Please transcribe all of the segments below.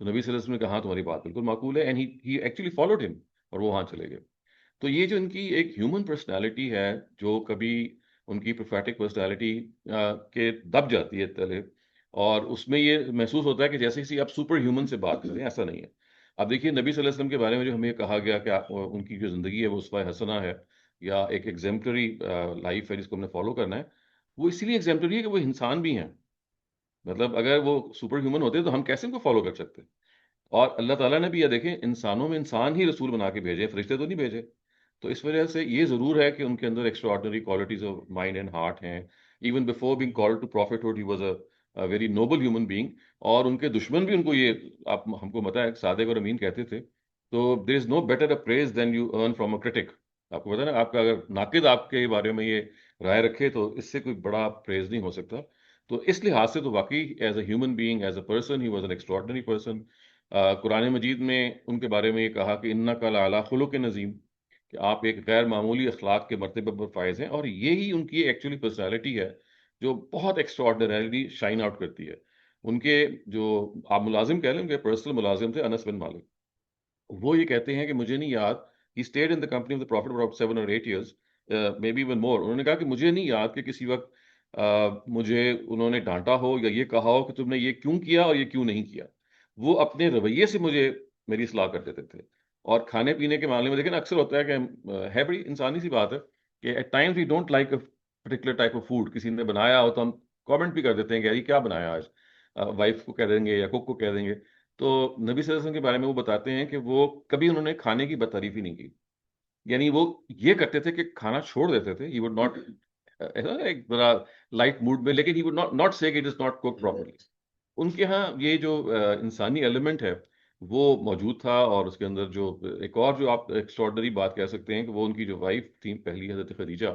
تو نبی صلی اللہ علیہ وسلم نے کہا ہاں تمہاری بات بالکل معقول ہے، اینڈ ہی ایکچولی فالوڈ ہم، اور وہ وہاں چلے گئے. تو یہ جو ان کی ایک ہیومن پرسنالٹی ہے جو کبھی ان کی پروفیٹک پرسنالٹی کے دب جاتی ہے تلے، اور اس میں یہ محسوس ہوتا ہے کہ جیسے کسی آپ سپر ہیومن سے بات کریں، ایسا نہیں ہے. اب دیکھیے نبی صلی اللہ علیہ وسلم کے بارے میں جو ہمیں کہا گیا کہ ان کی جو زندگی ہے وہ اسوہ حسنہ ہے، یا ایک ایگزیمپلری لائف ہے جس کو ہم نے فالو کرنا ہے، وہ اسی لیے ایگزیمپلری ہے کہ وہ انسان بھی ہیں. مطلب اگر وہ سپر ہیومن ہوتے تو ہم کیسے ان کو فالو کر سکتے؟ اور اللہ تعالیٰ نے بھی یہ دیکھیں انسانوں میں انسان ہی رسول بنا کے بھیجے، فرشتے تو نہیں بھیجے. تو اس وجہ سے یہ ضرور ہے کہ ان کے اندر extraordinary qualities of mind and heart ہیں. Even before being called to prophethood he was a very noble human being. اور ان کے دشمن بھی ان کو یہ، آپ ہم کو پتا ہے، صادق اور امین کہتے تھے. تو there is no better a praise than you earn from a critic. آپ کو پتا ہے نا، آپ کا اگر ناقد آپ کے بارے میں یہ رائے رکھے تو اس سے کوئی بڑا پریز نہیں ہو سکتا. تو اس لحاظ سے تو واقعی as a human being, as a person, he was an extraordinary person. Quran Majeed میں ان کے بارے میں یہ کہا کہ انک لعلی خلق نظیم، کہ آپ ایک غیر معمولی اخلاق کے مرتبے پر فائز ہیں. اور یہی ان کی ایکچولی پرسنالٹی ہے جو بہت ایکسٹراڈنریلی شائن آؤٹ کرتی ہے. ان کے جو آپ ملازم کہہ لیں، ان کے پرسنل ملازم تھے انس بن مالک. وہ یہ کہتے ہیں کہ مجھے نہیں یاد، he stayed in the company of the prophet about 7 or 8 years، may be even more. انہوں نے کہا کہ مجھے نہیں یاد کہ کسی وقت مجھے انہوں نے ڈانٹا ہو یا یہ کہا ہو کہ تم نے یہ کیوں کیا اور یہ کیوں نہیں کیا. وہ اپنے رویے سے مجھے میری اصلاح کر دیتے تھے. اور کھانے پینے کے معاملے میں دیکھیں نا، اکثر ہوتا ہے کہ ہے بڑی انسانی سی بات ہے کہ at times we don't like a particular type of food. کسی نے بنایا ہو تو ہم کامنٹ بھی کر دیتے ہیں کہ یار یہ کیا بنایا آج، وائف کو کہہ دیں گے یا کوک کو کہہ دیں گے. تو نبی صلی اللہ علیہ وسلم کے بارے میں وہ بتاتے ہیں کہ وہ کبھی انہوں نے کھانے کی تعریف ہی نہیں کی. یعنی وہ یہ کرتے تھے کہ کھانا چھوڑ دیتے تھے. ہی وڈ ناٹ، ایک ذرا لائٹ موڈ میں، لیکن he would not say it is not cook properly. ان کے ہاں یہ جو انسانی ایلیمنٹ ہے وہ موجود تھا. اور اس کے اندر جو ایک اور جو آپ ایکسٹراڈنری بات کہہ سکتے ہیں کہ وہ ان کی جو وائف تھی پہلی، حضرت خدیجہ.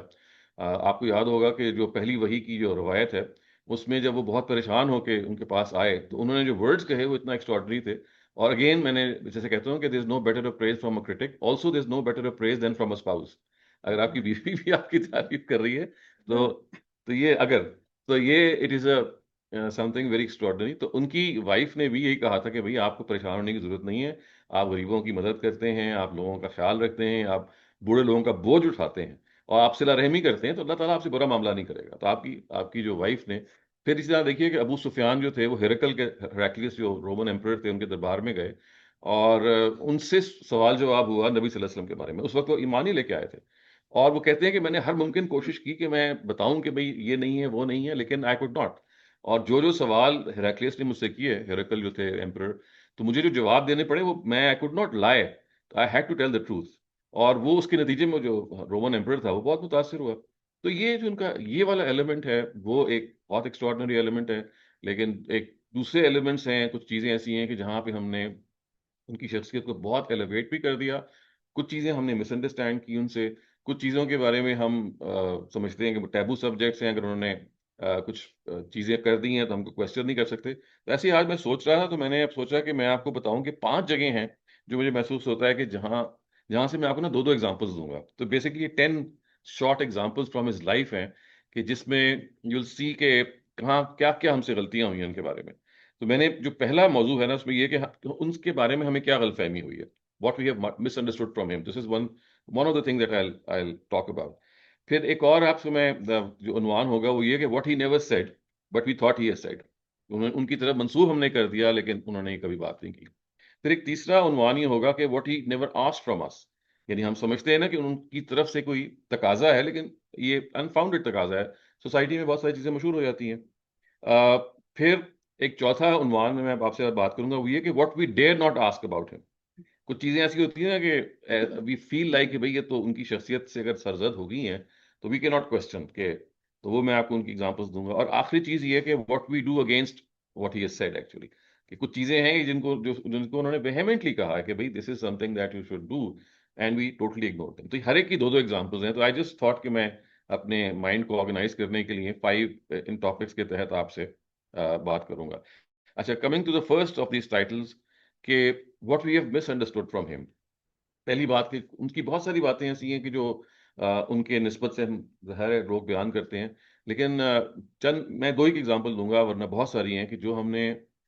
آپ کو یاد ہوگا کہ جو پہلی وحی کی جو روایت ہے اس میں جب وہ بہت پریشان ہو کے ان کے پاس آئے تو انہوں نے جو ورڈز کہے وہ اتنا ایکسٹراڈنری تھے. اور اگین میں نے جیسے کہتا ہوں کہ there is no better praise from a critic, also there is no better praise than from a spouse. اگر آپ کی بیوی بھی آپ کی تعریف کر رہی ہے تو یہ اگر، تو یہ it is a some thing very extraordinary. تو ان کی وائف نے بھی یہی کہا تھا کہ بھئی آپ کو پریشان ہونے کی ضرورت نہیں ہے، آپ غریبوں کی مدد کرتے ہیں، آپ لوگوں کا خیال رکھتے ہیں، آپ بوڑھے لوگوں کا بوجھ اٹھاتے ہیں اور آپ صلہ رحمی کرتے ہیں، تو اللہ تعالیٰ آپ سے برا معاملہ نہیں کرے گا. تو آپ کی جو وائف نے پھر اسی طرح دیکھیے کہ ابو سفیان جو تھے وہ ہیراکلیس جو رومن ایمپرر تھے ان کے دربار میں گئے، اور ان سے سوال جواب ہوا نبی صلی اللہ علیہ وسلم کے بارے میں. اس وقت وہ ایمان ہی لے کے آئے تھے. اور وہ کہتے ہیں کہ میں نے ہر ممکن کوشش کی کہ میں بتاؤں کہ بھئی یہ نہیں ہے وہ نہیں ہے، لیکن آئی کوڈ ناٹ. اور جو سوال ہیراکلیس نے مجھ سے کیے، ہیرکل جو تھے ایمپرر، تو مجھے جو جواب دینے پڑے وہ میں آئی could not lie, I had to tell the truth. اور وہ اس کے نتیجے میں جو رومن ایمپرر تھا وہ بہت متاثر ہوا. تو یہ جو ان کا یہ والا ایلیمنٹ ہے وہ ایک بہت ایکسٹراڈنری ایلیمنٹ ہے. لیکن ایک دوسرے ایلیمنٹس ہیں، کچھ چیزیں ایسی ہیں کہ جہاں پہ ہم نے ان کی شخصیت کو بہت ایلیویٹ بھی کر دیا. کچھ چیزیں ہم نے مس انڈرسٹینڈ کی ان سے. کچھ چیزوں کے بارے میں ہم سمجھتے ہیں کہ ٹیبو سبجیکٹس ہیں، اگر انہوں نے کچھ چیزیں کر دی ہیں تو ہم کو کوشچن نہیں کر سکتے. تو ایسے ہی آج میں سوچ رہا تھا تو میں نے اب سوچا کہ میں آپ کو بتاؤں کہ 5 جگہیں ہیں جو مجھے محسوس ہوتا ہے کہ جہاں جہاں سے میں آپ کو نا 2 ایگزامپلس دوں گا. تو بیسکلی یہ 10 short examples from his life ہیں کہ جس میں یو ول سی کہ کہاں کیا کیا ہم سے غلطیاں ہوئی ہیں ان کے بارے میں. تو میں نے جو پہلا موضوع ہے نا اس میں یہ کہ ان کے بارے میں ہمیں کیا غلط فہمی ہوئی ہے، what we have misunderstood from him. This is one of the thing that I talk about. پھر ایک اور آپ سے میں جو عنوان ہوگا وہ یہ کہ what he never said but we thought he has said. ان کی طرف منسوب ہم نے کر دیا لیکن انہوں نے کبھی بات نہیں کی. پھر ایک تیسرا عنوان یہ ہوگا کہ what he never asked from us. یعنی ہم سمجھتے ہیں نا کہ ان کی طرف سے کوئی تقاضا ہے لیکن یہ انفاؤنڈیڈ تقاضا ہے. سوسائٹی میں بہت ساری چیزیں مشہور ہو جاتی ہیں. پھر ایک چوتھا عنوان میں آپ سے بات کروں گا وہ یہ کہ what we dare not ask about ہم. کچھ چیزیں ایسی ہوتی ہیں نا کہ وی فیل لائک کہ بھئی یہ تو ان کی شخصیت سے اگر سرزد ہو گئی ہیں تو وی کی ناٹ کوشچن کہ. تو وہ میں آپ کو ان کی ایگزامپلس دوں گا. اور آخری چیز یہ ہے کہ what we do against what he has said actually. کہ کچھ چیزیں ہیں جن کو انہوں نے ویہیمنٹلی کہا ہے کہ بھئی this is something that you should do and we totally ignore them. تو ہر ایک کی 2 ایگزامپلس ہیں. تو آئی جسٹ تھاٹ کہ میں اپنے مائنڈ کو آرگنائز کرنے کے لیے 5 ان ٹاپکس کے تحت آپ سے بات کروں گا. اچھا، coming to the first of these titles کہ what we have misunderstood from him. پہلی بات کہ ان کی بہت ساری باتیں ایسی ہیں کہ جو ان کے نسبت سے ہم ظاہر ہے لوگ بیان کرتے ہیں، لیکن چند میں 2 ہی ایگزامپل دوں گا ورنہ بہت ساری ہیں کہ جو ہم نے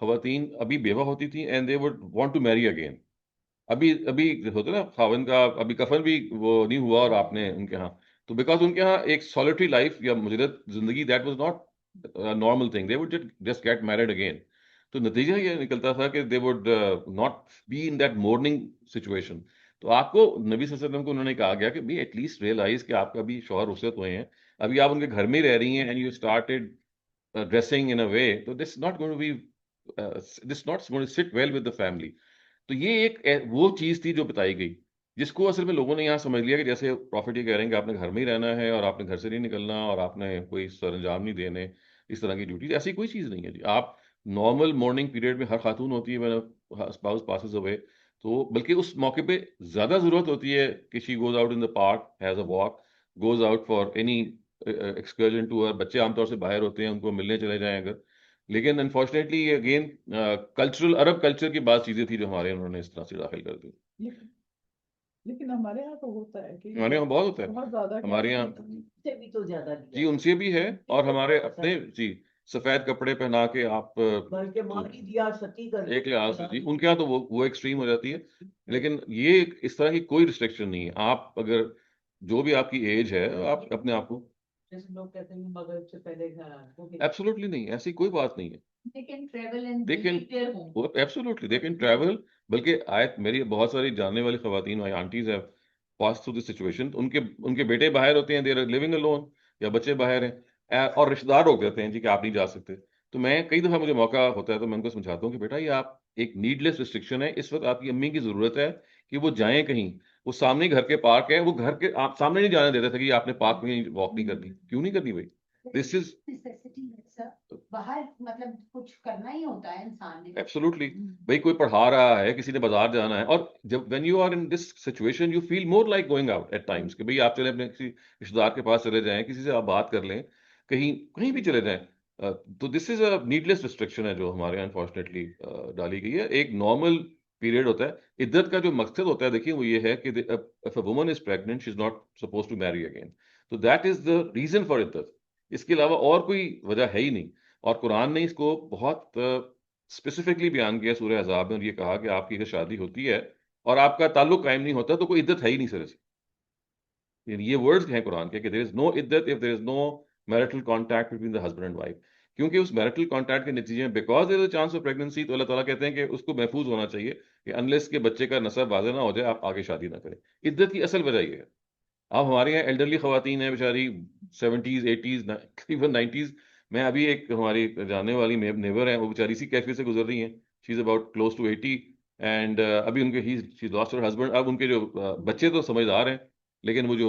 خواتین ابھی بیوہ ہوتی تھیں and they would want to marry again. ابھی ابھی ہوتا نا خاوند کا ابھی کفن بھی وہ نہیں ہوا اور آپ نے ان کے ہاں، تو بیکاز ان کے ہاں ایک سالٹری لائف یا مجرد زندگی that was not normal thing, they would just get married again. تو نتیجہ یہ نکلتا تھا کہ they would not be in that mourning situation. تو آپ کو نبی صلی اللہ علیہ وسلم کو انہوں نے کہا گیا کہ بھی ایٹ لیسٹ ریئلائز کہ آپ کا بھی شوہر رخصت ہوئے ہیں، ابھی آپ ان کے گھر میں ہی رہ رہی ہیں and you started dressing in a way, تو this not going to be this not going to suit well with the family. تو یہ ایک وہ چیز تھی جو بتائی گئی، جس کو اصل میں لوگوں نے یہاں سمجھ لیا کہ جیسے پروفٹ یہ کہہ رہے ہیں کہ آپ نے گھر میں ہی رہنا ہے اور آپ نے گھر سے نہیں نکلنا اور آپ نے کوئی سر انجام نہیں دینے اس طرح کی ڈیوٹیز. ایسی کوئی چیز نہیں ہے جی. آپ نارمل مارننگ پیریڈ میں ہر خاتون ہوتی ہے اسپاؤس پاسز اوے، تو بلکہ اس موقع پہ زیادہ ضرورت ہوتی ہے کہ she goes out in the park, has a walk, goes out for any excursion tour. بچے عام طور سے باہر ہوتے ہیں، ان کو ملنے چلے جائیں اگر. لیکن انفارچونیٹلی یہ اگین کلچرل عرب کلچر کی بعض چیزیں تھی جو ہمارے انہوں نے اس طرح سے داخل کر دی. لیکن ہمارے یہاں تو ہوتا ہے کہ ہمارے یہاں بہت ہوتا ہے، بہت زیادہ ہمارے یہاں سے بھی تو زیادہ جی ان سے بھی ہے، اور ہمارے اپنے جی سفید کپڑے پہنا کے آپ بلکہ ماں کی دیا ستی کر ایک لحاظ سے جی ان کے یہاں تو وہ ایکسٹریم ہو جاتی ہے. لیکن یہ اس طرح کی کوئی ریسٹرکشن نہیں ہے. آپ اگر جو بھی آپ کی ایج ہے آپ اپنے آپ کو جیسے لوگ کہتے ہیں مغرب سے پہلے ایبسولوٹلی نہیں، ایسی کوئی بات نہیں ہے. لیکن ایبسولوٹلی دے کین ٹریول. بلکہ آیت میری بہت ساری جاننے والی خواتین اور آنٹیز ہیں پاس تھرو دس سچویشن، ان کے بیٹے باہر ہوتے ہیں، دے آر لیونگ الون، یا بچے باہر ہیں اور رشتے دار روک دیتے ہیں جی کہ آپ نہیں جا سکتے. تو میں کئی دفعہ مجھے موقع ہوتا ہے تو میں ان کو سمجھاتا ہوں کہ بیٹا یہ آپ ایک نیڈ لیس ریسٹرکشن ہے. اس وقت آپ کی امی کی ضرورت ہے کہ وہ جائیں کہیں، وہ سامنے گھر کے پارک ہے، وہ گھر کے آپ سامنے نہیں جانے دیتے تھے کہ آپ نے پارک میں واک نہیں کرنی. کیوں نہیں کرنی بھائی؟ دس از باہر مطلب کچھ کرنا ہی ہوتا ہے انسان نے. ایبسولوٹلی بھائی کوئی پڑھا رہا ہے، کسی نے بازار جانا ہے، اور جب when you are in this situation you feel more like going out at times کہ بھائی آپ چلے اپنے کسی رشتے دار کے پاس چلے جائیں، کسی سے آپ بات کر لیں، کہیں بھی چلے جائیں. تو دس از اے نیڈ لیس ریسٹرکشن ہے جو ہمارے یہاں انفارچونیٹلی ڈالی گئی ہے. ایک نارمل پیریڈ ہوتا ہے. عدت کا جو مقصد ہوتا ہے دیکھیے وہ یہ ہے کہ if a woman is pregnant she is not supposed to marry again. So that is the reason for عدت. اس کے علاوہ اور کوئی وجہ ہے ہی نہیں. اور قرآن نے اس کو بہت اسپیسیفکلی بیان کیا سورہ احزاب میں، اور یہ کہا کہ آپ کی اگر شادی ہوتی ہے اور آپ کا تعلق قائم نہیں ہوتا تو کوئی عدت ہے ہی نہیں سر سے. یعنی یہ ورڈز ہیں قرآن کے کہ there is no عدت if there is no marital contact between the husband and wife. کیونکہ اس میرٹل کانٹیکٹ کے نتیجے میں because there is a chance of pregnancy، تو اللہ تعالیٰ کہتے ہیں کہ اس کو محفوظ ہونا چاہیے کہ انلیس کے بچے کا نسب واضح نہ ہو جائے آپ آگے شادی نہ کریں. عدت کی اصل وجہ یہ ہے. اب ہمارے یہاں ایلڈرلی خواتین ہیں بیچاری 70s 80s ایون 90s. میں ابھی ایک ہماری جاننے والی نیبر ہیں، وہ بیچاری اسی کیفے سے گزر رہی ہیں. She is about close to 80 and ابھی ان کے شی لاسٹ ہر ہسبینڈ. اب ان کے جو بچے تو سمجھدار ہیں، لیکن وہ جو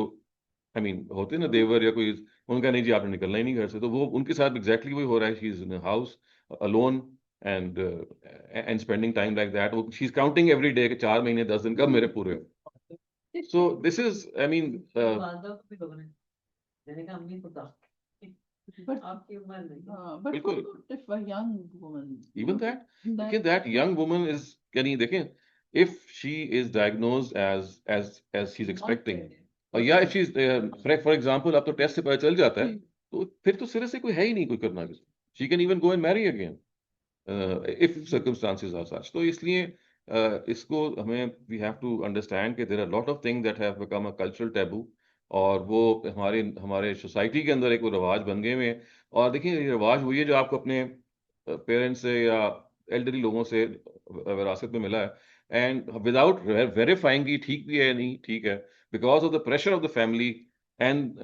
ہوتے ہیں نا دیور یا کوئی، ان کا نہیں جی آپ نے نکلنا ہی نہیں گھر سے. تو وہ ان کے ساتھ ایگزیکٹلی وہی ہو رہا ہے. She is in house alone and spending time like that. She's counting every day کہ 4 مہینے 10 دن کب میرے پورے ہو. So this is even that young woman is یعنی دیکھیں if she is diagnosed as she's expecting یا if she's for example اب تو ٹیسٹ سے پتہ چل جاتا ہے تو پھر تو سرے سے کوئی ہے ہی نہیں کوئی کرنا. she can even go and marry again if circumstances are such. تو اس لیے اس کو ہمیں we have to understand کہ there are a lot of things that have become a cultural taboo اور وہ ہمارے سوسائٹی کے اندر ایک وہ رواج بن گئے ہوئے ہیں. اور دیکھیں یہ رواج وہی ہے جو آپ کو اپنے پیرنٹس سے یا ایلڈرلی لوگوں سے وراثت میں ملا ہے اینڈ وداؤٹ ویریفائنگ کی ٹھیک بھی ہے نہیں ٹھیک ہے because of the pressure of the family and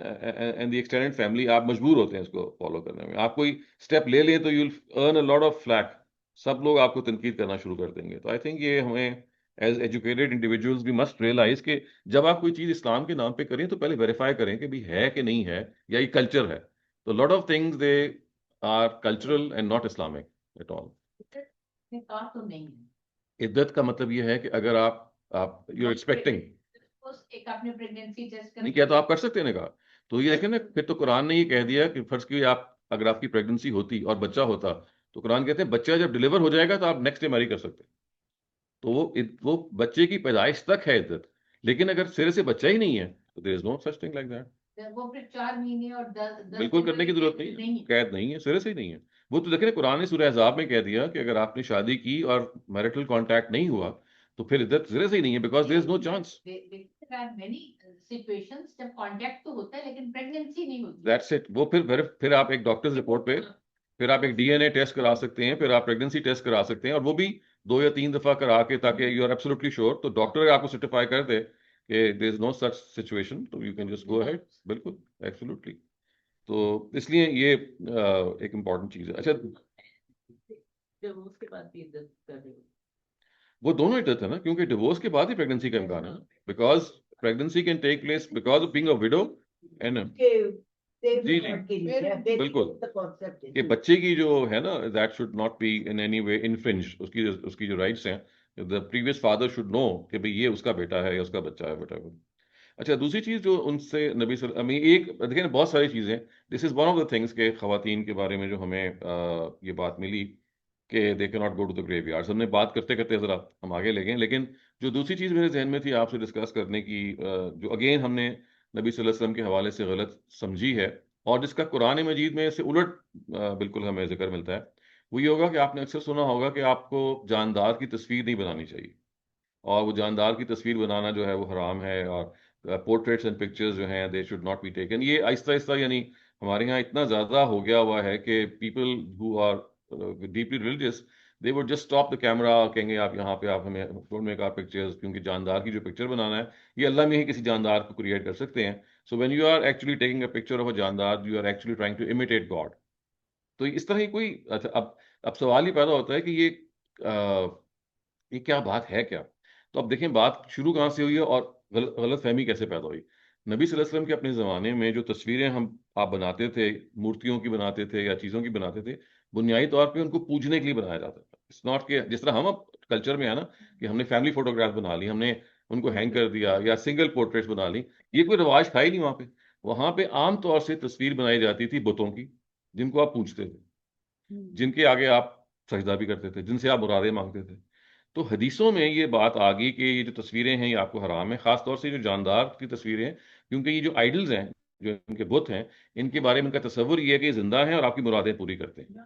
the extended family آپ مجبور ہوتے ہیں اس کو فالو کرنے میں. آپ کوئی اسٹیپ لے لیں تو you will earn a lot of flak. سب لوگ آپ کو تنقید کرنا شروع کر دیں گے. تو آئی تھنک یہ ہمیں ایز ایجوکیٹڈ انڈیویجولس بھی مسٹ ریئلائز کہ جب آپ کوئی چیز اسلام کے نام پہ کریں تو پہلے ویریفائی کریں کہ بھی ہے کہ نہیں ہے یا یہ کلچر ہے. تو lot of things they are cultural and not Islamic at all. عدت کا مطلب یہ ہے کہ اگر آپ یو ایکسپیکٹنگ نہیں کیا تو آپ کر سکتے ہیں نکاح. تو یہ دیکھیں نا پھر تو قرآن نے یہ کہہ دیا کہ فرض کی آپ اگر آپ کی پریگننسی ہوتی اور بچہ ہوتا تو قرآن کہتے ہیں بچہ جب ڈیلیور ہو جائے گا تو آپ نیکسٹ ڈے میری کر سکتے. تو وہ بچے کی پیدائش تک ہے عدت. لیکن اگر سرے سے بچہ ہی نہیں ہے تو there is no such thing like that. وہ پھر 4 مہینے اور 10 بالکل کرنے کی ضرورت نہیں ہے، قید نہیں ہے، سرے سے ہی نہیں ہے. وہ تو دیکھیں قرآن نے سورہ احزاب میں کہہ دیا کہ اگر آپ نے شادی کی اور میرٹل کانٹیکٹ نہیں ہوا تو پھر عدت زرے سے ہی نہیں ہے, because there is no chance. Situations جب کانٹیکٹ تو ہوتا ہے لیکن پریگننسی نہیں ہوتی. That's it. وہ پھر آپ ایک ڈاکٹر رپورٹ پہ پھر آپ ایک ڈی این اے ٹیسٹ کرا سکتے ہیں, پھر آپ پریگننسی ٹیسٹ کرا سکتے ہیں, اور وہ بھی 2 یا 3 دفعہ کرا کے, تاکہ یو آر ایبسولوٹلی شیور. تو ڈاکٹر آپ کو سرٹیفائی کر دے کہ there is no such situation, تو you can just go ahead. بالکل ایبسولوٹلی. تو اس لیے یہ ایک امپورٹنٹ چیز ہے. اچھا, ڈیورس کے بعد بھی عدت کر رہے ہو. وہ دونوں عدت ہے نا, کیونکہ ڈیورس کے بعد ہی پریگننسی کا امکان ہے, because pregnancy can take place because of being a widow and جی بالکل, کہ بچے کی جو ہے نا, that should not be in any way infringed. اس کی جو رائٹس ہیں, the previous father should know کہ بھئی یہ اس کا بیٹا ہے یا اس کا بچہ ہے, whatever. اچھا, دوسری چیز جو ان سے نبی صلی اللہ علیہ وسلم, ایک دیکھیں بہت ساری چیزیں, this is one of the things کہ خواتین کے بارے میں جو ہمیں یہ بات ملی کہ دے کی not go to the graveyard. ہم نے بات کرتے کرتے ذرا ہم آگے لے گئے, لیکن جو دوسری چیز میرے ذہن میں تھی آپ سے ڈسکس کرنے کی, جو اگین ہم نے نبی صلی اللہ علیہ وسلم کے حوالے سے غلط سمجھی ہے, اور جس کا قرآن مجید میں سے الٹ بالکل ہمیں ذکر ملتا ہے, وہ یہ ہوگا کہ آپ نے اکثر سنا ہوگا کہ آپ کو جاندار کی تصویر نہیں بنانی چاہیے, اور وہ جاندار کی تصویر بنانا جو ہے وہ حرام ہے, اور پورٹریٹس اینڈ پکچرز جو ہیں they should not be taken. یہ آہستہ آہستہ یعنی ہمارے یہاں اتنا زیادہ ہو گیا ہوا ہے کہ people who are deeply religious, they would just stop the camera, کہیں گے آپ یہاں پہ آپ ہمیں ڈونٹ میک آور پکچرز, کیونکہ جاندار کی جو پکچر بنانا ہے یہ اللہ میں ہی کسی جاندار کو کریٹ کر سکتے ہیں. So when you are actually taking a picture of a جاندار, you are actually trying to imitate God. تو اس طرح ہی کوئی, اچھا اب سوال یہ پیدا ہوتا ہے کہ یہ کیا بات ہے کیا. تو اب دیکھیں بات شروع کہاں سے ہوئی ہے اور غلط فہمی کیسے پیدا ہوئی. نبی صلی اللہ علیہ وسلم کے اپنے زمانے میں جو تصویریں آپ بناتے تھے, مورتیوں کی بناتے تھے یا چیزوں کی بناتے تھے, بنیادی طور پہ ان کو پوجنے کے لیے بنایا جاتا تھا. اٹس ناٹ کہ جس طرح ہم اب کلچر میں ہے نا کہ ہم نے فیملی فوٹوگراف بنا لی, ہم نے ان کو ہینگ کر دیا, یا سنگل پورٹریٹس بنا لی. یہ کوئی رواج تھا ہی نہیں وہاں پہ. وہاں پہ عام طور سے تصویر بنائی جاتی تھی بتوں کی, جن کو آپ پوجتے تھے, جن کے آگے آپ سجدہ بھی کرتے تھے, جن سے آپ مرادیں مانگتے تھے. تو حدیثوں میں یہ بات آ گئی کہ یہ جو تصویریں ہیں یہ آپ کو حرام ہے, خاص طور سے جو جاندار کی تصویریں ہیں, کیونکہ یہ جو آئیڈلز ہیں, جو ان کے بت ہیں, ان کے بارے میں ان کا تصور یہ ہے کہ یہ زندہ ہیں اور آپ کی مرادیں پوری کرتے ہیں.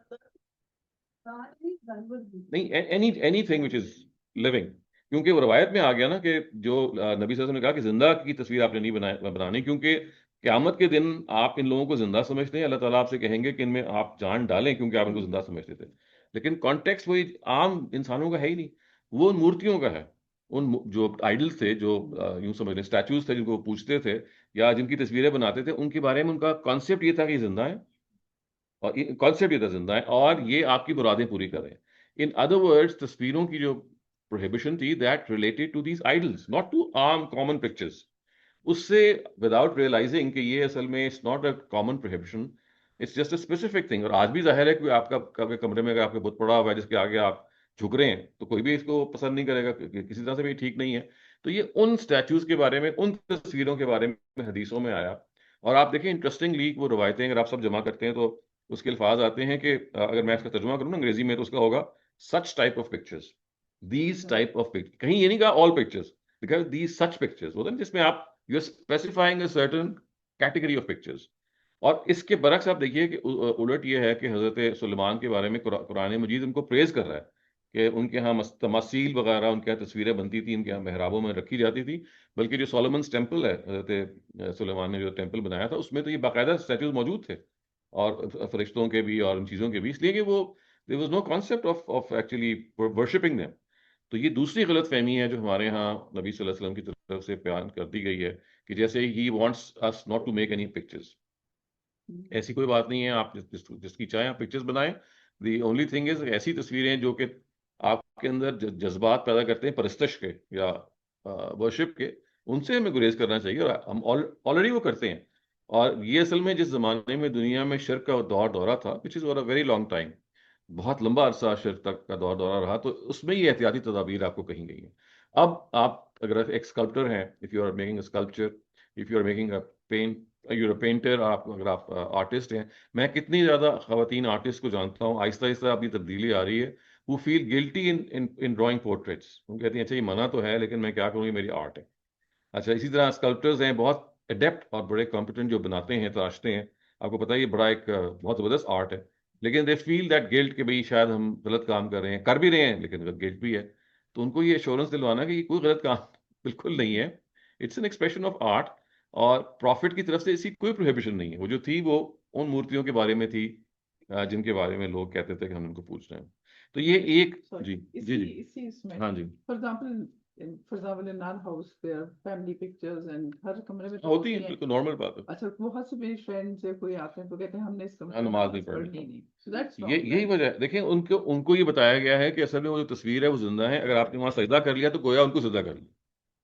نہیں, anything which is living, کیونکہ وہ روایت میں آ گیا نا کہ جو نبی صلی اللہ علیہ وسلم نے کہا کہ زندہ کی تصویر آپ نے نہیں بنانی, کیونکہ قیامت کے دن آپ ان لوگوں کو زندہ سمجھتے ہیں, اللہ تعالیٰ آپ سے کہیں گے کہ ان میں آپ جان ڈالیں کیونکہ آپ ان کو زندہ سمجھتے تھے. لیکن کانٹیکس وہی عام انسانوں کا ہے ہی نہیں, وہ ان مورتیوں کا ہے. ان جو آئیڈلس تھے, جو یوں سمجھ لیں اسٹیچوز تھے جن کو وہ پوچھتے تھے یا جن کی تصویریں بناتے تھے, ان کے بارے میں ان کا کانسیپٹ یہ تھا کہ یہ زندہ ہے, اور کانسیپٹ یہ تھا زندہ ہے اور یہ آپ کی مرادیں پوری کر رہے ہیں. ان ادر ورڈز تصویروں کی جو prohibition تھی that related to these idols, not to عام common pictures. اس سے وداؤٹ ریئلائزنگ کہ یہ اصل میں it's not a common prohibition, it's just a specific thing. اور آج بھی ظاہر ہے کہ آپ کا کمرے میں اگر آپ کے بت پڑا ہوا ہے جس کے آگے آپ جھک رہے ہیں, تو کوئی بھی اس کو پسند نہیں کرے گا, کسی طرح سے بھی ٹھیک نہیں ہے. تو یہ ان اسٹیچوز کے بارے میں, ان تصویروں کے بارے میں حدیثوں میں آیا. اور آپ دیکھیں انٹرسٹنگلی وہ روایتیں اگر آپ سب جمع کرتے ہیں تو اس کے الفاظ آتے ہیں کہ اگر میں اس کا ترجمہ کروں نا انگریزی میں, تو اس کا ہوگا such type of pictures, these type of picture. کہیں یہ نہیں کہا all pictures, because these such pictures ہوتے ہیں جس میں آپ you are specifying a certain category of pictures. اور اس کے برعکس آپ دیکھیے کہ الٹ یہ ہے کہ حضرت سلیمان کے بارے میں قرآن مجید ان کو پریز کر رہا ہے کہ ان کے ہاں تماثیل وغیرہ, ان کے یہاں تصویریں بنتی تھیں, ان کے یہاں محرابوں میں رکھی جاتی تھی. بلکہ جو سولومنس ٹیمپل ہے, حضرت سلیمان نے جو ٹیمپل بنایا تھا, اس میں تو یہ باقاعدہ اسٹیچوز موجود تھے, اور فرشتوں کے بھی اور ان چیزوں کے بھی, اس لیے کہ وہ there was no concept of actually worshipping them. تو یہ دوسری غلط فہمی ہے جو ہمارے ہاں نبی صلی اللہ علیہ وسلم کی طرف سے بیان کر دی گئی ہے کہ جیسے he wants us not to make any pictures. ایسی کوئی بات نہیں ہے, آپ جس کی چاہیں آپ پکچرز بنائیں. دی اونلی تھنگ از ایسی تصویریں جو کہ آپ کے اندر جذبات پیدا کرتے ہیں پرستش کے یا ورشپ کے, ان سے ہمیں گریز کرنا چاہیے, اور ہم آلریڈی وہ کرتے ہیں. اور یہ اصل میں جس زمانے میں دنیا میں شرک کا دورہ تھا, which was for a very long time, بہت لمبا عرصہ شرک تک کا دورہ رہا, تو اس میں یہ احتیاطی تدابیر آپ کو کہیں گئی ہیں. اب آپ اگر ایک اسکلپٹر ہیں, if you are making a sculpture, if you are making a paint, you are painter, اگر آپ آرٹسٹ ہیں, میں کتنی زیادہ خواتین آرٹسٹ کو جانتا ہوں, آہستہ آہستہ اپنی تبدیلی آ رہی ہے, وہ فیل گلٹی ان ڈرائنگ پورٹریٹس. وہ کہتی ہیں اچھا یہ منع تو ہے لیکن میں کیا کروں, یہ میری آرٹ ہے. اچھا, اسی طرح اسکلپٹرز ہیں بہت اڈیپٹ اور بڑے کمپیٹنٹ جو بناتے ہیں, تراشتے ہیں. آپ کو پتہ ہے یہ بڑا ایک بہت زبردست آرٹ ہے, لیکن دے فیل دیٹ گلٹ کہ بھئی شاید ہم غلط کام کر رہے ہیں، کر بھی رہے ہیں لیکن گلٹ بھی ہے. تو ان کو یہ ایشورنس دلوانا کہ یہ کوئی غلط کام بالکل نہیں ہے، it's an expression of art. اور پروفٹ کی طرف سے اسی کوئی پروہیبیشن نہیں ہے. وہ جو تھی وہ ان مورتیوں کے بارے میں تھی جن کے بارے میں لوگ کہتے تھے کہ ہم ان کو پوچھ رہے ہیں. تو یہ ایک جی جی جی اسی اس میں ہاں جی for example in our house their family pictures and ہر کمرے میں تو ہوتی ہوتی ہے، ہیں. بالکل نارمل بات ہے. اچھا بہت سے میری فرینڈ سے کوئی آتے ہیں تو کہتے ہیں ہم نے اس کمرے میں نماز نہیں نماز پڑھنی. پڑھنی نہیں. دیٹس یہ رانگ. یہی وجہ ہے. دیکھیں ان کو یہ بتایا گیا ہے کہ اصل میں وہ جو تصویر ہے وہ زندہ ہے. اگر آپ نے وہاں سجدہ کر لیا تو گویا ان کو سجدہ کر لیا.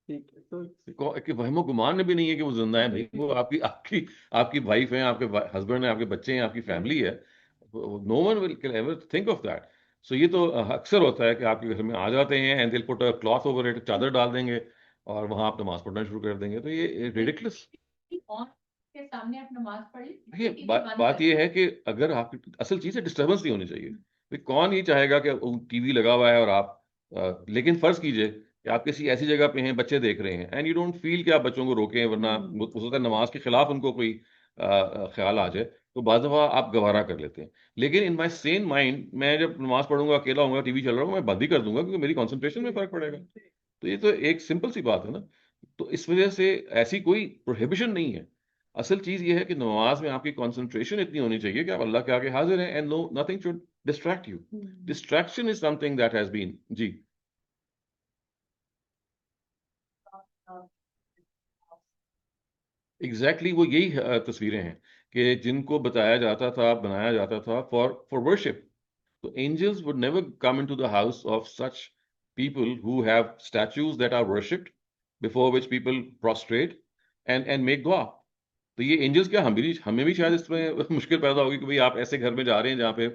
ٹھیک ہے تو کہ وہم و گمان میں بھی نہیں ہے کہ وہ زندہ ہے. بھائی وہ آپ کی وائف ہیں، آپ کے ہسبینڈ ہیں، آپ کے بچے ہیں، آپ کی فیملی ہے. No one will can ever think of that. So یہ تو اکثر ہوتا ہے کہ آپ کے گھر میں آ جاتے ہیں اینڈ دل پٹ کلاتھ اوور اٹ، چادر ڈال دیں گے اور وہاں آپ نماز پڑھنا شروع کر دیں گے. تو یہ ریڈیکلس. کون کے سامنے آپ نماز پڑھ لی؟ دیکھیے بات یہ ہے کہ اگر آپ کی اصل چیز ہے ڈسٹربنس نہیں ہونی چاہیے. بھائی کون یہ چاہے گا کہ ٹی وی لگا ہوا ہے اور آپ لیکن فرض کیجئے کہ آپ کسی ایسی جگہ پہ ہیں، بچے دیکھ رہے ہیں اینڈ یو ڈونٹ فیل کہ آپ بچوں کو روکیں، ورنہ ہو سکتا ہے نماز کے خلاف ان کو کوئی خیال آ جائے. تو بعض دفعہ آپ گوارا کر لیتے ہیں. لیکن ان مائی سین مائنڈ میں جب نماز پڑھوں گا، اکیلا ہوں گا، ٹی وی چل رہا ہوں، میں بند ہی کر دوں گا کیونکہ میری کانسنٹریشن میں فرق پڑے گا. تو یہ تو ایک سمپل سی بات ہے نا. تو اس وجہ سے ایسی کوئی پروہیبیشن نہیں ہے. اصل چیز یہ ہے کہ نماز میں آپ کی کانسنٹریشن اتنی ہونی چاہیے کہ آپ اللہ کے آگے حاضر ہیں and no nothing should distract you. Distraction is something that has been جی ایگزیکٹلی وہ یہی تصویریں ہیں کہ جن کو بتایا جاتا تھا، بنایا جاتا تھا فار ورشپ. تو angels would never come into the house of such people who have statues that are worshipped, before which people prostrate and make dua. تو یہ اینجلس کیا ہمیں بھی شاید اس میں مشکل پیدا ہوگی کہ بھئی آپ ایسے گھر میں جا رہے ہیں جہاں پہ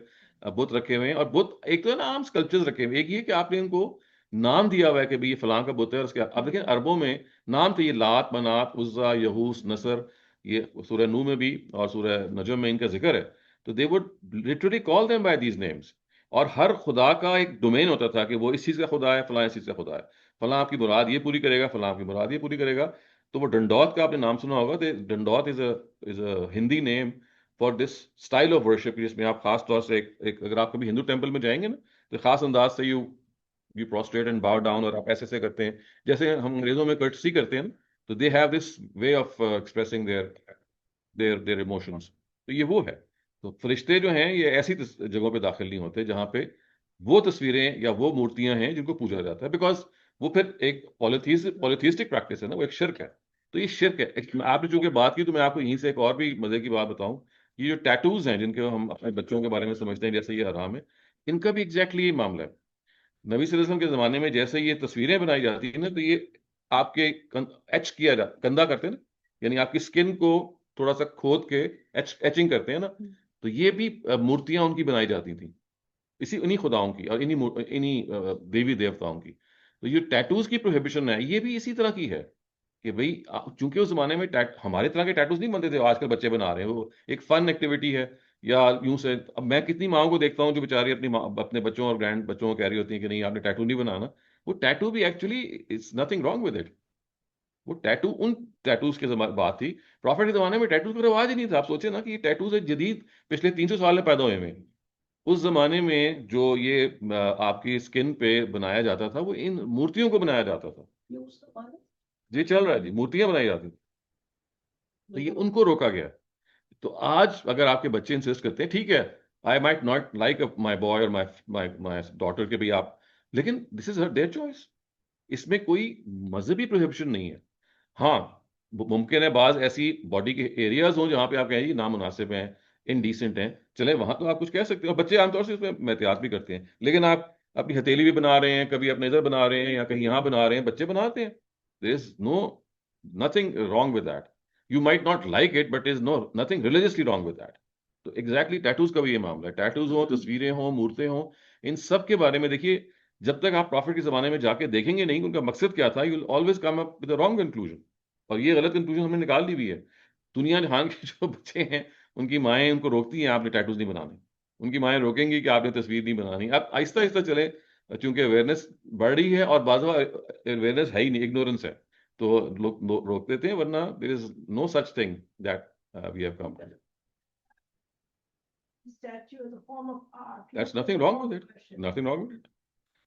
بت رکھے ہوئے ہیں. اور بت ایک تو ہے نا عام اسکلپچرز رکھے ہوئے، ایک یہ کہ آپ نے ان کو نام دیا ہوا ہے کہ بھئی یہ فلاں کا بت ہے. اور اس کے اب دیکھیں عربوں میں نام تھے، یہ لات، منات، عزا، یہوس، نصر. یہ سورہ نو میں بھی اور سورہ نجم میں ان کا ذکر ہے. تو they would literally call them by these names. اور ہر خدا کا ایک ڈومین ہوتا تھا کہ وہ اس چیز کا خدا ہے، فلاں اس چیز کا خدا ہے، فلاں آپ کی مراد یہ پوری کرے گا، فلاں آپ کی مراد یہ پوری کرے گا. تو وہ ڈنڈوت کا آپ نے نام سنا ہوگا. Dandavat is a Hindi name for this style of worship, جس میں آپ خاص طور سے اگر آپ کبھی ہندو ٹیمپل میں جائیں گے نا تو خاص انداز سے you prostrate and Bahu down, اور آپ ایسے ایسے کرتے ہیں جیسے ہم انگریزوں میں کرٹسی کرتے ہیں نا. تو they have this way of expressing their emotions. تو یہ وہ ہے. تو فرشتے جو ہیں یہ ایسی جگہوں پہ داخل نہیں ہوتے جہاں پہ وہ تصویریں یا وہ مورتیاں ہیں جن کو پوجا جاتا ہے، بیکاز وہ پھر ایک پولیتھیسٹک پریکٹس ہے نا، وہ ایک شرک ہے. تو یہ شرک ہے. آپ نے چونکہ بات کی تو میں آپ کو یہیں سے ایک اور بھی مزے کی بات بتاؤں. یہ جو ٹیٹوز ہیں جن کے ہم اپنے بچوں کے بارے میں سمجھتے ہیں جیسے یہ حرام ہے، ان کا بھی ایگزیکٹلی یہ معاملہ ہے. نبی صلی اللہ علیہ وسلم کے زمانے میں جیسے یہ تصویریں بنائی جاتی ہیں نا، تو یہ آپ کے ایچ کیا گندا کرتے ہیں نا، یعنی آپ کی اسکن کو تھوڑا سا کھود کے ایچنگ کرتے ہیں نا. تو یہ بھی مورتیاں ان کی بنائی جاتی تھیں انہی خداؤں کی اور انہی دیوی دیوتاؤں کی. تو یہ ٹیٹوز کی پروہیبیشن ہے، یہ بھی اسی طرح کی ہے کہ بھئی چونکہ اس زمانے میں ہمارے طرح کے ٹیٹوز نہیں بنتے تھے، آج کل بچے بنا رہے ہیں. وہ ایک فن ایکٹیویٹی ہے. یا یوں سے اب میں کتنی ماؤں کو دیکھتا ہوں جو بیچاری اپنے بچوں اور گرینڈ بچوں کو کہہ رہی ہوتی ہیں کہ نہیں آپ نے ٹیٹو نہیں بنانا. وہ ٹیٹو بھی actually it's nothing wrong with it. وہ ٹیٹو ان ٹیٹوز کے بات تھی. پروفٹ کے زمانے میں ٹیٹوز کا رواج ہی نہیں تھا. آپ سوچیں نا کہ یہ ٹیٹوز ایک جدید پچھلے 300 سال میں پیدا ہوئے ہیں. اس زمانے میں جو یہ آپ کی اسکن پہ بنایا جاتا تھا وہ ان مورتیوں کو بنایا جاتا تھا. جی چل رہا ہے جی، مورتیاں بنائی جاتی تھیں. تو یہ ان کو روکا گیا. تو آج اگر آپ کے بچے انسسٹ کرتے ہیں، ٹھیک ہے، I might not like my boy اور مائی ڈاٹر کے بھی آپ، لیکن دس از ہر دیئر چوائس. اس میں کوئی مذہبی پروہیبشن نہیں ہے. ہاں ممکن ہے بعض ایسی باڈی کے ایریاز ہوں جہاں پہ آپ کہیں جی نامناسب ہیں، انڈیسنٹ ہیں، چلیں وہاں تو آپ کچھ کہہ سکتے ہیں. اور بچے عام طور سے اس میں احتیاط بھی کرتے ہیں. لیکن آپ اپنی ہتھیلی بھی بنا رہے ہیں، کبھی اپنے ادھر بنا رہے ہیں یا کہیں یہاں بنا رہے ہیں، بچے بناتے ہیں. There is no nothing wrong with that. You might not like it but is no nothing religiously wrong with that. تو ایگزیکٹلی ٹیٹوز کا بھی یہ معاملہ ہے. ٹیٹوز ہوں، تصویریں ہوں، مورتیں ہوں، ان سب کے بارے میں دیکھیے جب تک آپ پروفٹ کے زمانے میں جا کے دیکھیں گے نہیں ان کا مقصد کیا تھا، you will always come up with a wrong conclusion. اور یہ غلط کنکلوژن ہم نے نکال لی بھی ہے. دنیا جہان کے جو بچے ہیں ان کی مائیں ان کو روکتی ہیں آپ نے ٹیٹوز نہیں بنانے. ان کی مائیں روکیں گی کہ آپ نے تصویر نہیں بنانی. اب آہستہ آہستہ چلیں چونکہ اویئرنیس بڑھ رہی ہے اور بعض اویئرنیس ہے ہی نہیں، اگنورنس ہے تو لوگ روک دیتے ہیں. ورنہ there is no such thing that we have come. statue as a form of art. That's nothing wrong with it. Nothing wrong with it.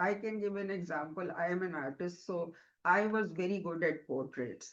I can give an example. I am an artist, so I was very good at portraits.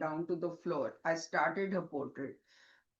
down to the floor. I started her portrait.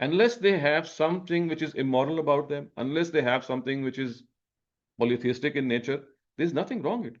Unless they have something which is immoral about them, unless they have something which is polytheistic in nature, there's nothing wrong with it.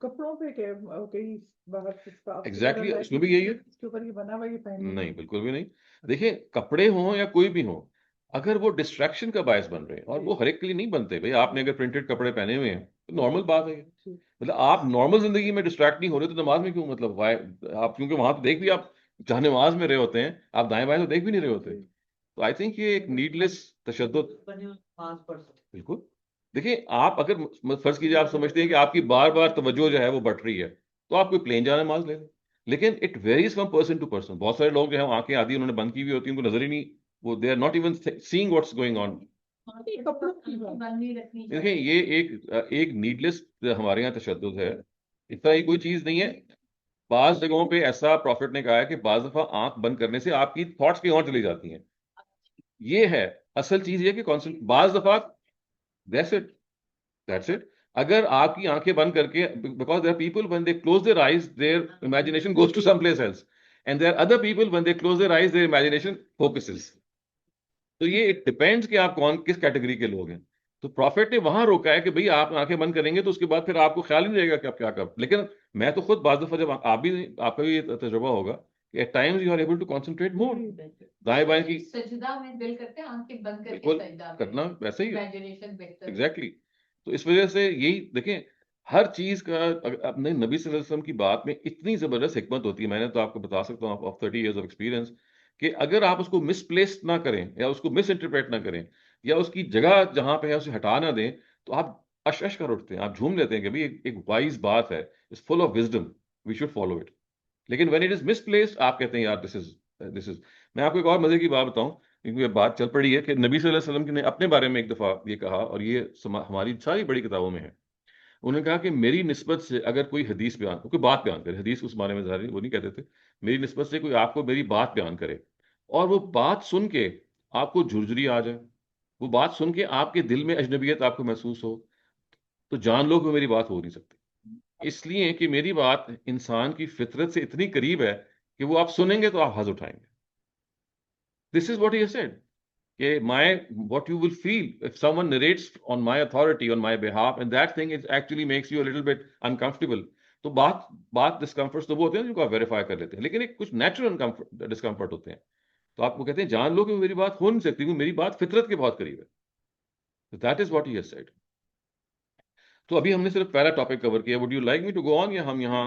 کپڑوں پہ کہیں باہر سے scarf exactly وغیرہ اس میں بھی یہی ہے. اس کے اوپر یہ بنا ہوا یہ پہن نہیں بالکل بھی نہیں. دیکھیں کپڑے ہوں یا کوئی بھی ہوں اگر وہ ڈسٹریکشن کا باعث بن رہے ہیں اور وہ ہر ایک کے لیے نہیں بنتے. بھائی آپ نے اگر پرنٹڈ کپڑے پہنے ہوئے ہیں تو نارمل بات ہے. مطلب آپ نارمل زندگی میں ڈسٹریکٹ نہیں ہو رہے تو نماز میں کیوں مطلب آپ کیونکہ وہاں تو دیکھ بھی آپ جہاں نماز میں رہے ہوتے ہیں آپ دائیں بائیں تو دیکھ بھی نہیں رہے ہوتے. تو آئی تھنک یہ ایک نیڈلیس تشدد. بالکل. دیکھیں آپ اگر فرض کیجیے آپ سمجھتے ہیں کہ آپ کی بار بار توجہ جو ہے وہ بٹ رہی ہے تو آپ کوئی پلین جانا نماز لے لیں. لیکن it varies from person to person. بہت سارے لوگ جو ہیں آنکھیں آدھی انہوں نے بند کی ہوئی ہوتی ہیں ان کو نظر ہی نہیں, وہ they are not even seeing what's going on. دیکھیں یہ ایک نیڈلیس ہمارے یہاں تشدد ہے. اس طرح کوئی چیز نہیں ہے. بعض جگہوں پہ ایسا پروفٹ نے کہا ہے کہ بعض دفعہ آنکھ بند کرنے سے آپ کی تھاٹس کہیں اور چلی جاتی ہیں. یہ ہے اصل چیز یہ کہ بعض دفعہ that's it. اگر آپ کی آنکھیں بند کر کے because there are people when they close their eyes their imagination goes to someplace else and there are other people when they close their eyes their imagination focuses. تو یہ it depends کہ آپ کس کیٹیگری کے لوگ ہیں. تو prophet نے وہاں روکا ہے کہ بھئی آپ آنکھیں بند کریں گے تو اس کے بعد پھر آپ کو خیال ہی نہیں رہے گا کہ آپ کیا کر. لیکن میں تو خود بعض دفعہ جب آپ کا بھی یہ تجربہ ہوگا کہ at times you are able to concentrate more. دائیں بائیں کی سجدہ میں دل کرتے ہیں آنکھیں بند کر کے بالکل سجدہ کرنا ویسے ہی ہے. امیجنیشن بہتر. ایگزیکٹلی. تو اس وجہ سے یہی دیکھیں ہر چیز کا اپنے نبی صلی اللہ علیہ وسلم کی بات میں اتنی زبردست حکمت ہوتی ہے. میں نے تو آپ کو بتا سکتا ہوں آف 30 years of experience کہ اگر آپ اس کو مس پلیس نہ کریں یا اس کو مس انٹرپریٹ نہ کریں یا اس کی جگہ جہاں پہ ہے اسے ہٹا نہ دیں تو آپ اش کر اٹھتے ہیں, آپ جھوم لیتے ہیں کہ بھائی ایک وائز بات ہے, it's full of wisdom, we should follow it. لیکن when it is misplace آپ کہتے ہیں یار دس از. میں آپ کو ایک اور مزے کی بات بتاؤں کیونکہ یہ بات چل پڑی ہے کہ نبی صلی اللہ علیہ وسلم نے اپنے بارے میں ایک دفعہ یہ کہا اور یہ ہماری ساری بڑی کتابوں میں ہے. انہوں نے کہا کہ میری نسبت سے اگر کوئی حدیث کوئی بات بیان کرے, حدیث اس بارے میں ظاہر وہ نہیں کہتے تھے, میری نسبت سے کوئی آپ کو میری بات بیان کرے اور وہ بات سن کے آپ کو جھرجھری آ جائے, وہ بات سن کے آپ کے دل میں اجنبیت آپ کو محسوس ہو, تو جان لو کہ میری بات ہو نہیں سکتی. اس لیے کہ میری بات انسان کی فطرت سے اتنی قریب ہے کہ وہ آپ سنیں گے تو آپ ہنس اٹھائیں گے. دس از واٹ ہی سیڈ کہ what you will feel if someone narrates on my authority, on my behalf, and that thing is actually makes you a little bit uncomfortable. تو بات ڈسکمفرٹ تو وہ ہوتے ہیں جو آپ ویریفائی کر لیتے ہیں, لیکن ایک کچھ نیچرل ڈسکمفرٹ ہوتے ہیں. تو آپ کو کہتے ہیں جان لو کہ میری بات ہو نہیں سکتی, میری بات فطرت کے بہت قریب ہے. That is what he has said. تو ابھی ہم نے صرف پہلا ٹاپک کور کیا. Would you like me to go on یا ہم یہاں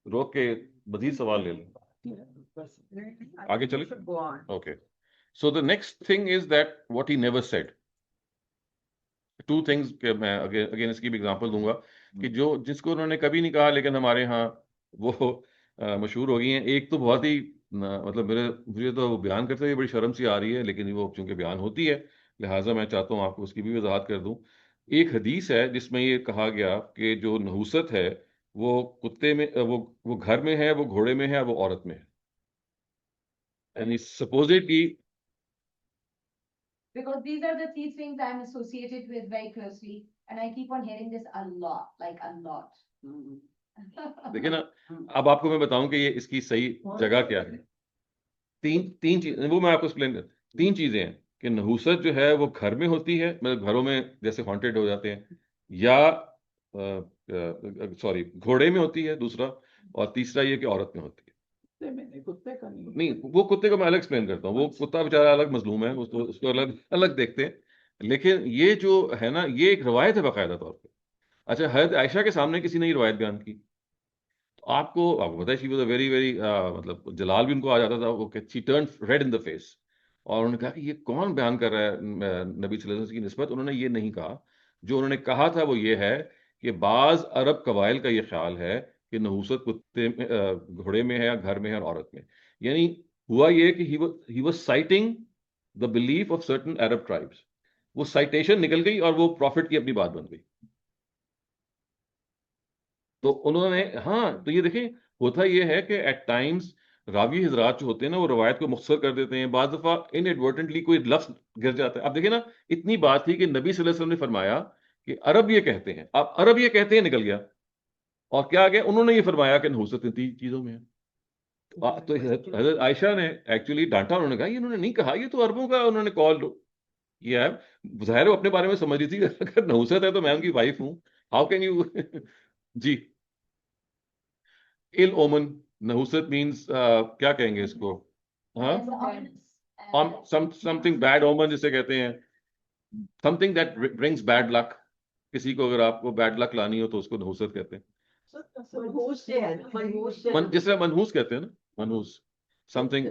روک کے مزید سوال لے لیں؟ آگے چلیں. Okay. So the next thing is that what he never said. Two things کہ میں again اس کی بھی example دوں گا کہ جس کو انہوں نے کبھی نہیں کہا لیکن ہمارے ہاں وہ مشہور ہو گئی ہیں. ایک تو بہت ہی مطلب مجھے تو بیان کرتے ہوئے بڑی شرم سی آ رہی ہے لیکن وہ چونکہ بیان ہوتی ہے لہٰذا میں چاہتا ہوں آپ کو اس کی بھی وضاحت کر دوں. ایک حدیث ہے جس میں یہ کہا گیا کہ جو نحوست ہے وہ کتے میں وہ گھر میں ہے, وہ گھوڑے میں ہے, وہ عورت میں ہے. یعنی supposedly Because these are the three things I'm associated with very closely, and I keep on hearing this a lot, like a lot. دیکھیں نا, اب آپ کو میں بتاؤں کہ یہ اس کی صحیح جگہ کیا ہے. تین چیز وہ میں آپ کو ایکسپلین کرتا. تین چیزیں ہیں کہ نحوست جو ہے وہ گھر میں ہوتی ہے, مطلب گھروں میں جیسے ہانٹیڈ ہو جاتے ہیں, یا سوری گھوڑے میں ہوتی ہے دوسرا, اور تیسرا یہ کہ عورت میں ہوتی ہے. نہیں وہ کتے کو میں الگ ایکسپلین کرتا ہوں, وہ کتا بیچارہ الگ مظلوم ہے, اس کو الگ دیکھتے ہیں. لیکن یہ جو ہے نا یہ ایک روایت ہے باقاعدہ طور پہ. اچھا حضرت عائشہ کے سامنے کسی نے یہ روایت بیان کی تو آپ کو پتا ہے she was a very very مطلب جلال بھی ان کو آ جاتا تھا, وہ she turned red in the face, اور انہوں نے کہا کہ یہ کون بیان کر رہا ہے نبی صلی اللہ علیہ وسلم کی نسبت. انہوں نے یہ نہیں کہا, جو انہوں نے کہا تھا وہ یہ ہے کہ بعض عرب قبائل کا یہ خیال ہے کہ نحوست کتے میں گھوڑے میں ہے یا گھر میں ہے اور عورت میں. یعنی ہوا یہ کہ he was citing the belief of certain Arab tribes. وہ سائٹیشن نکل گئی اور وہ پروفٹ کی اپنی بات بن گئی. تو انہوں نے تو یہ دیکھیں ہوتا یہ ہے کہ ایٹ ٹائمز راوی حضرات جو ہوتے ہیں نا وہ روایت کو مختصر کر دیتے ہیں. بعض دفعہ انیڈورٹنٹلی کوئی لفظ گر جاتا ہے. اب دیکھیں نا اتنی بات تھی کہ نبی صلی اللہ علیہ وسلم نے فرمایا کہ عرب یہ کہتے ہیں, اب عرب یہ کہتے ہیں نکل گیا, اور کیا گیا انہوں نے یہ فرمایا کہ نحوست تین چیزوں میں ہے. تو حضرت عائشہ نے ایکچولی ڈانٹا, انہوں نے کہا یہ انہوں نے نہیں کہا, یہ تو عربوں کا انہوں نے کال کیا ہے. ظاہر وہ اپنے بارے میں سمجھ رہی تھی اگر نحوست ہے تو میں ان کی وائف ہوں, ہاؤ کین یو. جی ill omen, nahusat means کیا کہیں گے اس کو, ہاں, It's ominous. something bad omen جسے کہتے ہیں, something that brings bad luck. کسی کو اگر آپ کو بیڈ لک لانی ہو تو اس کو نحوست کہتے ہیں. جس طرح منحوس کہتے ہیں نا, منحوس something.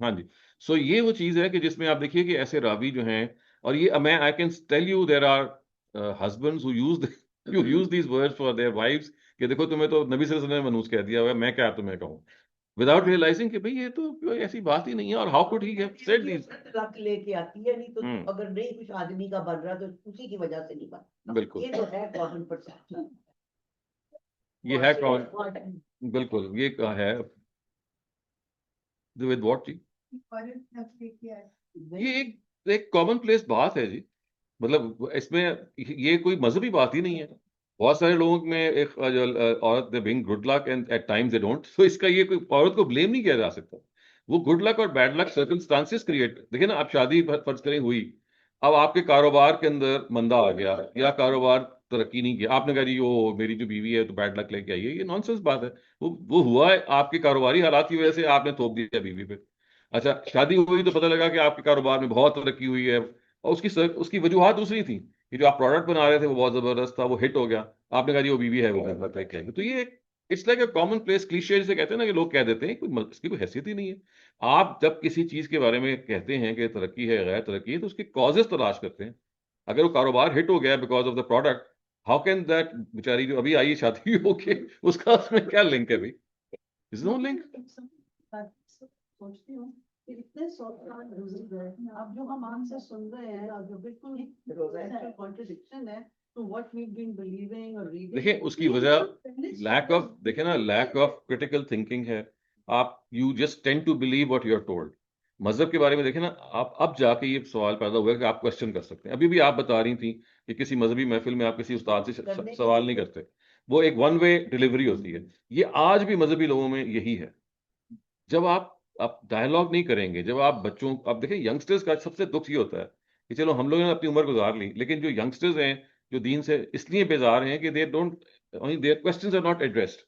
ہاں جی. سو یہ وہ چیز ہے کہ جس میں آپ دیکھیے کہ ایسے راوی جو ہیں, اور یہ میں I can tell you there are husbands who use these words for their wives کہ دیکھو تمہیں تو نبی صلی اللہ علیہ وسلم نے منحوس کہہ دیا ہوا ہے, میں کیا تمہیں کہوں, without realizing کہ بھئی یہ تو کوئی ایسی بات ہی نہیں ہے, اور how could he have said these. رکھ لے کے آتی ہے, نہیں تو اگر نہیں کچھ آدمی کا بن رہا تو اسی کی وجہ سے نہیں بن. بالکل یہ تو ہے کامن پرسپشن, یہ ہے بالکل یہ ہے with what جی, یہ ایک کامن پلیس بات ہے جی. مطلب اس میں یہ کوئی مذہبی بات ہی نہیں ہے. بہت سارے لوگوں میں ایک عورت they bring good luck and at times they don't, تو اس کا یہ کوئی عورت کو بلیم نہیں کیا جا سکتا. وہ گڈ لک اور بیڈ لک سرکمسٹانسز کریٹ. دیکھیں نا, آپ شادی فرض کریں ہوئی, اب آپ کے کاروبار کے اندر مندہ آ گیا یا کاروبار ترقی نہیں کیا, آپ نے کہا جی وہ میری جو بیوی ہے تو بیڈ لک لے کے آئی ہے, یہ نان سینس بات ہے. وہ ہوا ہے آپ کے کاروباری حالات کی وجہ سے, آپ نے تھوپ دیا بیوی پہ. اچھا شادی ہوئی تو پتہ لگا کہ آپ کے کاروبار میں بہت ترقی ہوئی ہے, اور اس کی وجوہات دوسری تھیں کہ جو آپ پروڈکٹ بنا رہے تھے وہ بہت زبردست تھا, وہ ہٹ ہو گیا, آپ نے کہا جی وہ بیوی ہے وہ بیڈ لک لے کے. تو یہ it's like a common place cliche جسے کہتے ہیں نا, کہ لوگ کہہ دیتے ہیں اس کی کوئی حیثیت ہی نہیں ہے. آپ جب کسی چیز کے بارے میں کہتے ہیں کہ ترقی ہے غیر ترقی ہے تو اس کے کازز تلاش کرتے ہیں. اگر وہ کاروبار ہٹ ہو گیا because of the product, how can that بیچاری جو ابھی آئی شادی ہو کے اس کا اس میں کیا لنک ہے بھائی؟ از نو لنک. سوچتی ہوں کہ اتنے اب جو ہم آپ سے سن رہے ہیں اور جو بالکل کانٹرڈکشن ہے to what we've been believing or reading. دیکھیں اس کی وجہ لیک آف, دیکھیں نا, لیک آف کریٹیکل تھنکنگ ہے. آپ you just tend to believe what you are told. مذہب کے بارے میں دیکھیں نا, آپ اب جا کے یہ سوال پیدا ہوا ہے کہ آپ کوشچن کر سکتے ہیں. ابھی بھی آپ بتا رہی تھیں کہ کسی مذہبی محفل میں آپ کسی استاد سے سوال نہیں کرتے, وہ ایک ون وے ڈلیوری ہوتی ہے. یہ آج بھی مذہبی لوگوں میں یہی ہے. جب آپ ڈائلاگ نہیں کریں گے, جب آپ بچوں, آپ دیکھیں ینگسٹرز کا سب سے دکھ یہ ہوتا ہے کہ چلو ہم لوگوں نے اپنی عمر گزار لی, لیکن جو ینگسٹرز ہیں جو دین سے اس لیے بیزار ہیں کہ their questions are not addressed.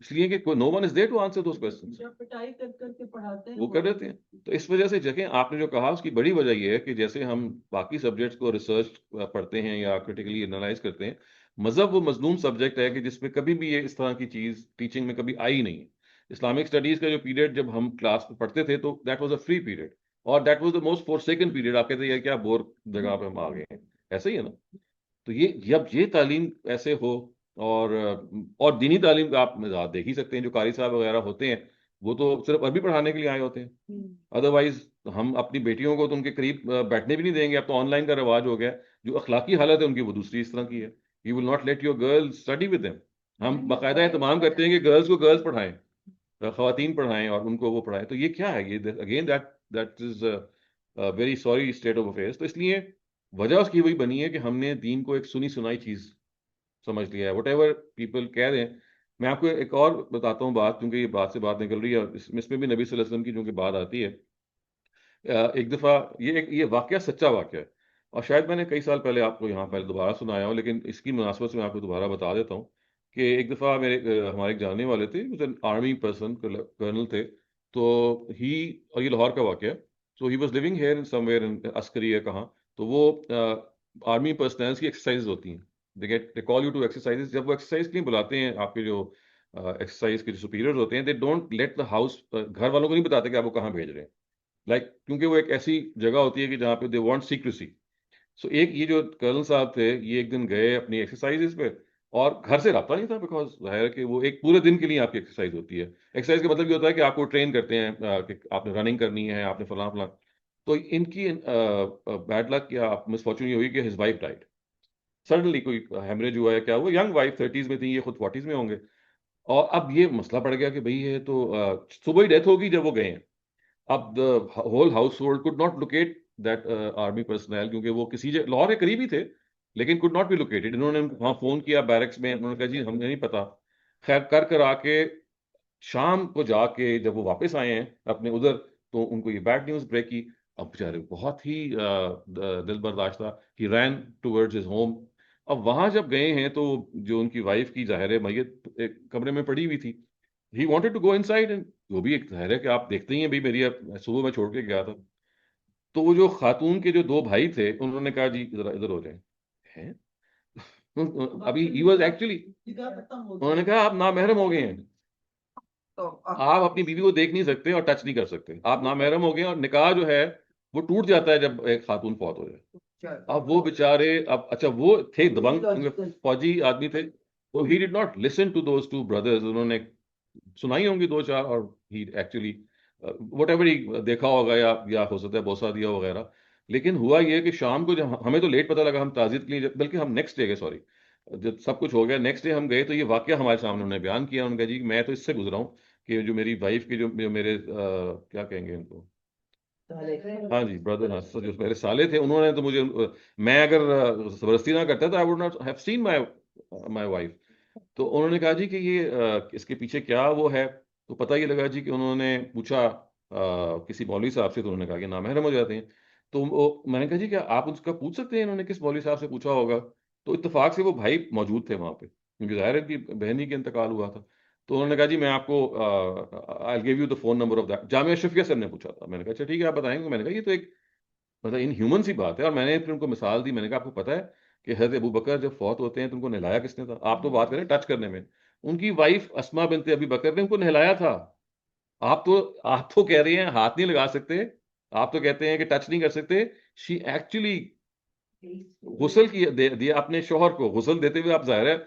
اس لیے کہ no one is there to answer those questions. پٹائی کر کے پڑھاتے ہیں وہ کر دیتے ہیں. تو اس وجہ سے دیکھیں آپ نے جو کہا اس کی بڑی وجہ یہ ہے کہ جیسے ہم باقی سبجیکٹس کو ریسرچ پڑھتے ہیں یا کریٹیکلی انالائز کرتے ہیں, مذہب وہ مظلوم سبجیکٹ ہے کہ جس میں کبھی بھی یہ اس طرح کی چیز ٹیچنگ میں کبھی آئی نہیں. اسلامک اسٹڈیز کا جو پیریڈ جب ہم کلاس میں پڑھتے تھے تو that was a free period, اور that was the most forsaken period. آپ کہتے ہیں کیا بور جگہ پہ ہم آ گئے ہیں, ایسا ہی ہے نا. تو یہ جب یہ تعلیم ایسے ہو, اور دینی تعلیم کا آپ مزاج دیکھ ہی سکتے ہیں, جو قاری صاحب وغیرہ ہوتے ہیں وہ تو صرف عربی پڑھانے کے لیے آئے ہوتے ہیں. ادروائز ہم اپنی بیٹیوں کو تو ان کے قریب بیٹھنے بھی نہیں دیں گے. اب تو آن لائن کا رواج ہو گیا, جو اخلاقی حالت ہے ان کی وہ دوسری اس طرح کی ہے. You will not let your girl study with them. ہم باقاعدہ اہتمام کرتے ہیں کہ گرلس کو گرلس پڑھائیں, خواتین پڑھائیں اور ان کو وہ پڑھائیں. تو یہ کیا ہے, یہ again that is very sorry state of affairs. تو اس لیے وجہ اس کی وہی بنی ہے کہ ہم نے دین کو ایک سنی سنائی چیز سمجھ لیا ہے. وٹ ایور پیپل کہہ رہے ہیں. میں آپ کو ایک اور بتاتا ہوں بات, کیونکہ یہ بات سے بات نکل رہی ہے, اور اس میں بھی نبی صلی اللہ علیہ وسلم کی چونکہ بات آتی ہے. ایک دفعہ یہ واقعہ سچا واقعہ ہے, اور شاید میں نے کئی سال پہلے آپ کو یہاں پہلے دوبارہ سنایا ہوں, لیکن اس کی مناسبت سے میں آپ کو دوبارہ بتا دیتا ہوں کہ ایک دفعہ ہمارے ایک جاننے والے تھے, آرمی پرسن, کرنل تھے. تو اور یہ لاہور کا واقعہ ہے. So he was living here somewhere Askari ہے کہاں, تو وہ آرمی پرسنلس کی ایکسرسائز ہوتی ہیں. they call you to exercises. جب وہ ایکسرسائز کے لیے بلاتے ہیں آپ کے جو ایکسرسائز کے جو سپیریئر ہوتے ہیں, they don't let the house, گھر والوں کو نہیں بتاتے کہ آپ کو کہاں بھیج رہے ہیں, کیونکہ وہ ایک ایسی جگہ ہوتی ہے کہ جہاں پہ they want secrecy. سو ایک یہ جو کرنل صاحب تھے, یہ ایک دن گئے اپنی ایکسرسائز پہ, اور گھر سے رابطہ نہیں تھا, بیکاز ظاہر ہے کہ وہ ایک پورے دن کے لیے آپ کی ایکسرسائز ہوتی ہے. ایکسرسائز کا مطلب یہ ہوتا ہے کہ آپ کو ٹرین کرتے ہیں کہ آپ نے رننگ کرنی ہے, آپ نے فلاں فلاں. تو ان کی بیڈ لک یا مس فارچون یہ ہوئی کہ ہز وائف ڈائڈ سڈنلی. کوئی ہیمریج ہوا ہے, کیا وہ ینگ وائف 30s میں تھی, یہ خود 40s میں ہوں گے. اور اب یہ مسئلہ پڑ گیا کہ بھئی یہ تو صبح ہی ڈیتھ ہوگی جب وہ گئے ہیں. اب the whole house hold could not locate that army personal, کیونکہ وہ کسی لاہور کے قریب ہی تھے لیکن could not be located. انہوں نے وہاں فون کیا بیرکس میں, انہوں نے کہا جی ہمیں نہیں پتا. خیر کر آ کے شام کو جا کے جب وہ واپس آئے ہیں اپنے ادھر, تو ان کو یہ بیڈ نیوز بریک کی. اب بیچارے بہت ہی دل برداشت تھا. ہی رین ٹورڈز ہز ہوم, اب وہاں جب گئے ہیں تو جو ان کی وائف کی ظاہر ہے میت ایک کمرے میں پڑی ہوئی تھی. He wanted to go inside, وہ بھی ایک ظاہر ہے کہ آپ دیکھتے ہی ہیں بھائی میری صبح میں چھوڑ کے گیا تھا. تو وہ جو خاتون کے جو دو بھائی تھے انہوں نے کہا جی ذرا ادھر ہو جائیں. ہیں؟ ابھی ہی واز ایکچولی، انہوں نے کہا آپ نامحرم ہو گئے ہیں، تو آپ اپنی بیوی کو دیکھ نہیں سکتے اور ٹچ نہیں کر سکتے، آپ نامحرم ہو گئے ہیں، اور نکاح جو ہے وہ ٹوٹ جاتا ہے جب ایک خاتون فوت ہو جائے. اب وہ بیچارے، اب اچھا وہ تھے دبنگ کیونکہ فوجی آدمی تھے، تو he did not listen to those two brothers. انہوں نے سنائی ہوں گی دو چار، اور ہی ایکچولی وٹ ایور دیکھا ہوگا یا ہو سکتا ہے بوسا دیا وغیرہ. لیکن ہوا یہ کہ شام کو جب ہمیں تو لیٹ پتہ لگا، ہم تعزیت کے لیے، بلکہ ہم نیکسٹ ڈے گئے، سوری جب سب کچھ ہو گیا نیکسٹ ڈے ہم گئے تو یہ واقعہ ہمارے سامنے انہوں نے بیان کیا. انہوں نے کہا جی میں تو اس سے گزرا ہوں کہ جو میری وائف کے جو میرے کیا کہیں گے ان کو، ہاں جی بردر، ہاں جو میرے سالے تھے، انہوں نے تو مجھے، میں اگر زبردستی نہ کرتا تو I would not have seen my wife. تو انہوں نے کہا جی کہ یہ اس کے پیچھے کیا وہ ہے. تو پتہ یہ لگا جی کہ انہوں نے پوچھا کسی مولوی صاحب سے، تو انہوں نے کہا کہ نامحرم ہو جاتے ہیں. تو میں نے کہا جی کہ آپ اس کا پوچھ سکتے ہیں، انہوں نے کس مولوی صاحب سے پوچھا ہوگا. تو اتفاق سے وہ بھائی موجود تھے وہاں پہ، کیونکہ ظاہر ہے کہ بہن ہی کے انتقال ہوا تھا. تو انہوں نے کہا جی میں آپ کو I give you the phone number of that. Jamia Ashrafia سے ہم نے پوچھا تھا. میں نے کہا اچھا ٹھیک ہے آپ بتائیں گے. میں نے کہا یہ تو ایک مطلب ان ہیومن سی بات ہے. اور میں نے پھر ان کو مثال دی. میں نے کہا آپ کو پتہ ہے کہ حضرت ابو بکر جب فوت ہوتے ہیں تو ان کو نہلایا کس نے تھا؟ آپ تو بات کریں ٹچ کرنے میں، ان کی وائف اسما بنت ابی بکر نے ان کو نہلایا تھا. آپ تو کہہ رہی ہیں ہاتھ نہیں لگا سکتے، آپ تو کہتے ہیں کہ ٹچ نہیں کر سکتے. شی ایکچولی غسل دیا اپنے شوہر کو، غسل دیتے ہوئے آپ ظاہر ہے.